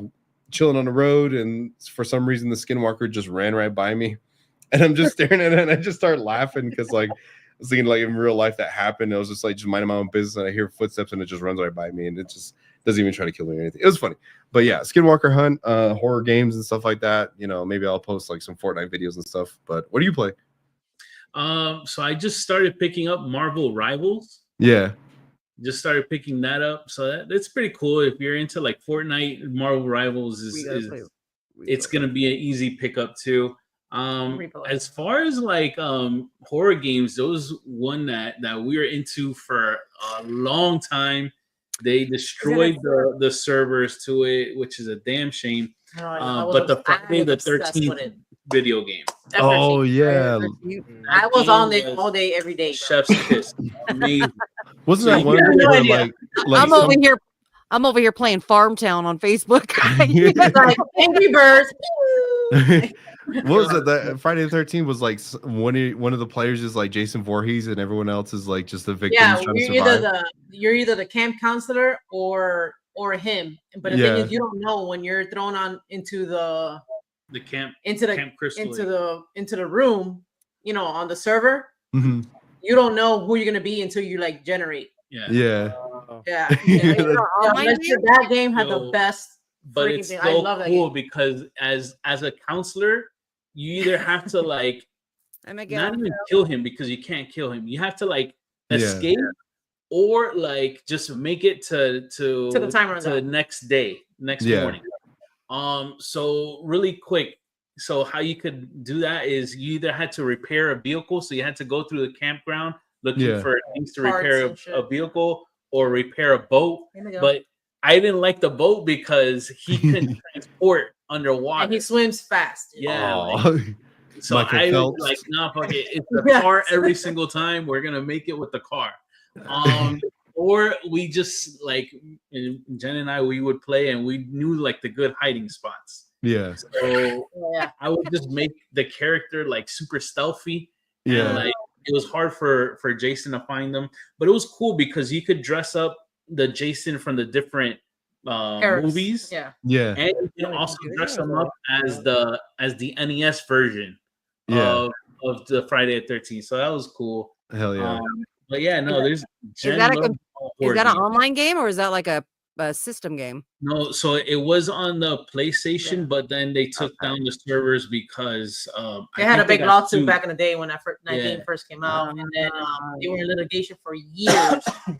[SPEAKER 4] chilling on the road, and for some reason the skinwalker just ran right by me, and I'm just staring at it, and I just start laughing because like I was thinking like in real life that happened. I was just like just minding my own business, and I hear footsteps, and it just runs right by me, and it just doesn't even try to kill me or anything. It was funny. But yeah, skinwalker hunt, horror games and stuff like that. You know, maybe I'll post like some Fortnite videos and stuff. But what do you play?
[SPEAKER 2] So I just started picking up Marvel Rivals.
[SPEAKER 4] Yeah.
[SPEAKER 2] Just started picking that up. So that's pretty cool. If you're into like Fortnite, Marvel Rivals it's gonna be an easy pickup too. As far as like horror games, those one that we were into for a long time. They destroyed the servers to it, which is a damn shame. But the Friday the 13th video game.
[SPEAKER 4] Oh yeah,
[SPEAKER 3] I was on it all day, every day.
[SPEAKER 2] Chef's kiss, amazing.
[SPEAKER 4] Wasn't that one where like
[SPEAKER 1] I'm over here playing Farmtown on Facebook.
[SPEAKER 3] Like Angry Birds.
[SPEAKER 4] What was it? That Friday the 13th was like one of the players is like Jason Voorhees, and everyone else is like just the victims trying to survive.
[SPEAKER 3] You're either the camp counselor or him. But the thing is, you don't know when you're thrown on into the camp into the room, you know, on the server.
[SPEAKER 4] Mm-hmm.
[SPEAKER 3] You don't know who you're gonna be until you like generate. That game had the best.
[SPEAKER 2] But it's so cool because as a counselor, you either have to like not even kill him because you can't kill him. You have to like escape or like just make it to the timer to the next morning. So really quick. So how you could do that is you either had to repair a vehicle, so you had to go through the campground looking for things to repair a vehicle or repair a boat. But I didn't like the boat because he couldn't transport underwater. And
[SPEAKER 3] he swims fast.
[SPEAKER 2] Yeah. So I was like, nah, fuck it. It's the car every single time. We're gonna make it with the car. Or we just like Jen and I, we would play and we knew like the good hiding spots.
[SPEAKER 4] Yeah.
[SPEAKER 2] So I would just make the character like super stealthy.
[SPEAKER 4] Yeah.
[SPEAKER 2] And, like it was hard for Jason to find them, but it was cool because you could dress up the Jason from the different movies.
[SPEAKER 3] Yeah.
[SPEAKER 2] And you can also dress them up as the NES version of the Friday the 13th. So that was cool.
[SPEAKER 4] Hell yeah.
[SPEAKER 2] But yeah, no, there's
[SPEAKER 1] is that an online game or is that like a system game?
[SPEAKER 2] No, so it was on the PlayStation, but then they took down the servers because
[SPEAKER 3] they had a big lawsuit back in the day when that game first came out, and then they were in litigation for years, and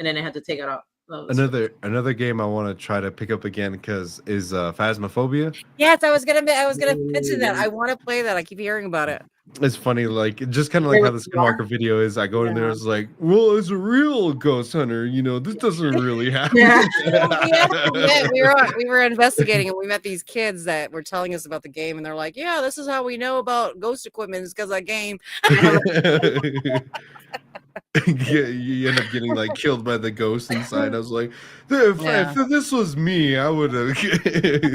[SPEAKER 3] then they had to take it out.
[SPEAKER 4] Another game I want to try to pick up again because is 𝗏𝗡𝗄𝗎.
[SPEAKER 1] Yes, I was gonna mention that. I want to play that. I keep hearing about it.
[SPEAKER 4] It's funny, like just kind of like how the Skinwalker video is. I go in there, it's like, well, it's a real ghost hunter. You know, this doesn't really happen.
[SPEAKER 1] We were investigating, and we met these kids that were telling us about the game, and they're like, "Yeah, this is how we know about ghost equipment is because of that game."
[SPEAKER 4] You end up getting like killed by the ghost inside. I was like, if this was me, I would have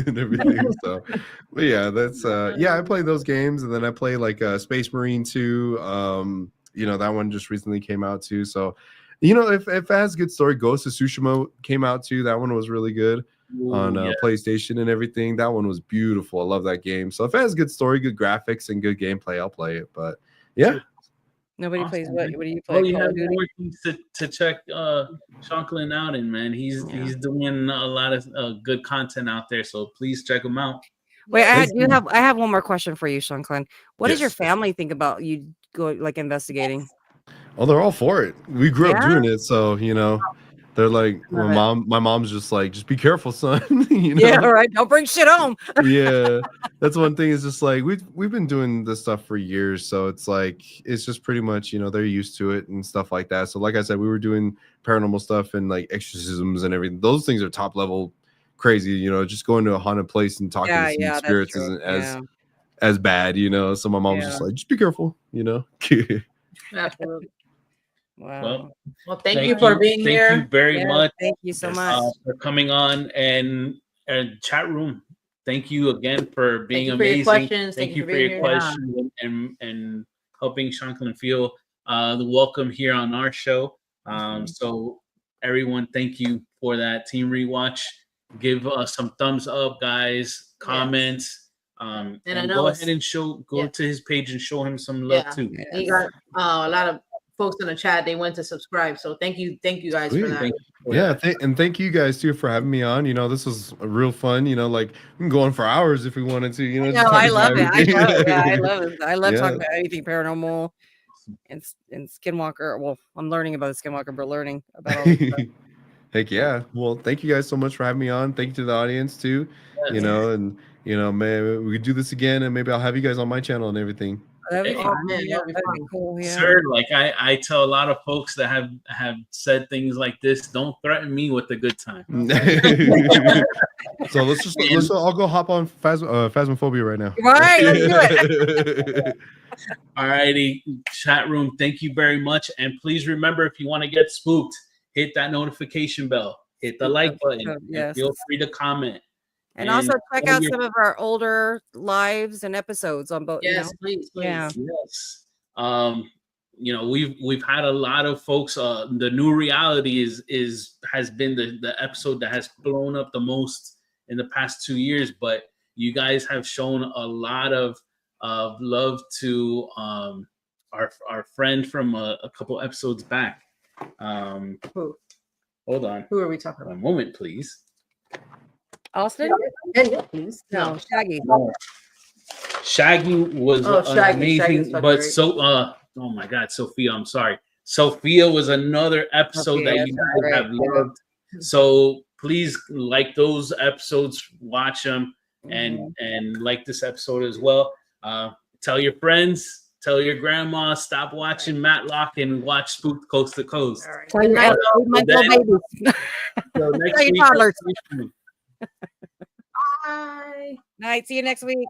[SPEAKER 4] and everything. So, but yeah, that's I play those games, and then I play like Space Marine 2. You know, that one just recently came out too. So, you know, if it has good story, Ghost of Tsushima came out too. That one was really good on PlayStation and everything. That one was beautiful. I love that game. So if it has good story, good graphics, and good gameplay, I'll play it. But yeah.
[SPEAKER 1] Nobody plays what do you play?
[SPEAKER 2] Well, you have more things to check Shanclen out, and man, he's doing a lot of good content out there. So please check him out.
[SPEAKER 1] Wait, I have one more question for you, Shanclen. What does your family think about you go like investigating?
[SPEAKER 4] Oh, they're all for it. We grew up doing it, so you know. They're like, my mom's just like, just be careful, son. You know?
[SPEAKER 1] Yeah, right. Don't bring shit home.
[SPEAKER 4] Yeah, that's one thing. Is just like we've been doing this stuff for years, so it's like it's just pretty much, you know, they're used to it and stuff like that. So like I said, we were doing paranormal stuff and like exorcisms and everything. Those things are top level crazy. You know, just going to a haunted place and talking to some spirits isn't as bad. You know, so my mom's just like, just be careful. You know.
[SPEAKER 3] Absolutely.
[SPEAKER 1] Wow.
[SPEAKER 3] Well, thank you for being here.
[SPEAKER 2] Thank you very much.
[SPEAKER 1] Thank you so much
[SPEAKER 2] for coming on and chat room. Thank you again for being
[SPEAKER 3] amazing.
[SPEAKER 2] Thank you for your questions and helping Shanclen feel the welcome here on our show. So everyone, thank you for that. Team Rewatch, give us some thumbs up, guys, comments, and go ahead and go to his page and show him some love too.
[SPEAKER 3] Yes. He got a lot of folks in the chat. They went to subscribe, so thank you guys for that.
[SPEAKER 4] And thank you guys too for having me on. You know, this was real fun. You know, like we can go on for hours if we wanted to. You know,
[SPEAKER 1] I love it. I love talking about anything paranormal and Skinwalker. Well, I'm learning about the Skinwalker, but learning about all this stuff.
[SPEAKER 4] Heck yeah. Well, thank you guys so much for having me on. Thank you to the audience too. You know, and maybe we could do this again, and maybe I'll have you guys on my channel and everything.
[SPEAKER 1] That'd be cool. Yeah.
[SPEAKER 2] Sir, like I tell a lot of folks that have said things like this, don't threaten me with a good time.
[SPEAKER 4] So let's I'll go hop on Phasmophobia right now.
[SPEAKER 1] Right, let's do it.
[SPEAKER 2] All righty, chat room, thank you very much. And please remember, if you want to get spooked, hit that notification bell, hit the like button, and feel free to comment.
[SPEAKER 1] And also check out some of our older lives and episodes on both.
[SPEAKER 3] Yes, please.
[SPEAKER 2] Yeah. Yes. You know, we've had a lot of folks. The new reality has been the episode that has blown up the most in the past 2 years. But you guys have shown a lot of love to our friend from a couple episodes back.
[SPEAKER 3] Who?
[SPEAKER 2] Hold on.
[SPEAKER 3] Who are we talking about?
[SPEAKER 2] A moment, please.
[SPEAKER 1] Austin?
[SPEAKER 3] Please.
[SPEAKER 1] No, Shaggy.
[SPEAKER 2] Shaggy was amazing, but oh my God, Sophia, I'm sorry. Sophia was another episode that you guys have loved. So please like those episodes, watch them, and like this episode as well. Tell your friends, tell your grandma, stop watching Matlock and watch Spooked Coast to Coast.
[SPEAKER 1] Tell your babies.
[SPEAKER 2] So next
[SPEAKER 1] Tell your
[SPEAKER 2] week,
[SPEAKER 1] toddlers.
[SPEAKER 3] Bye.
[SPEAKER 1] Night. See you next week.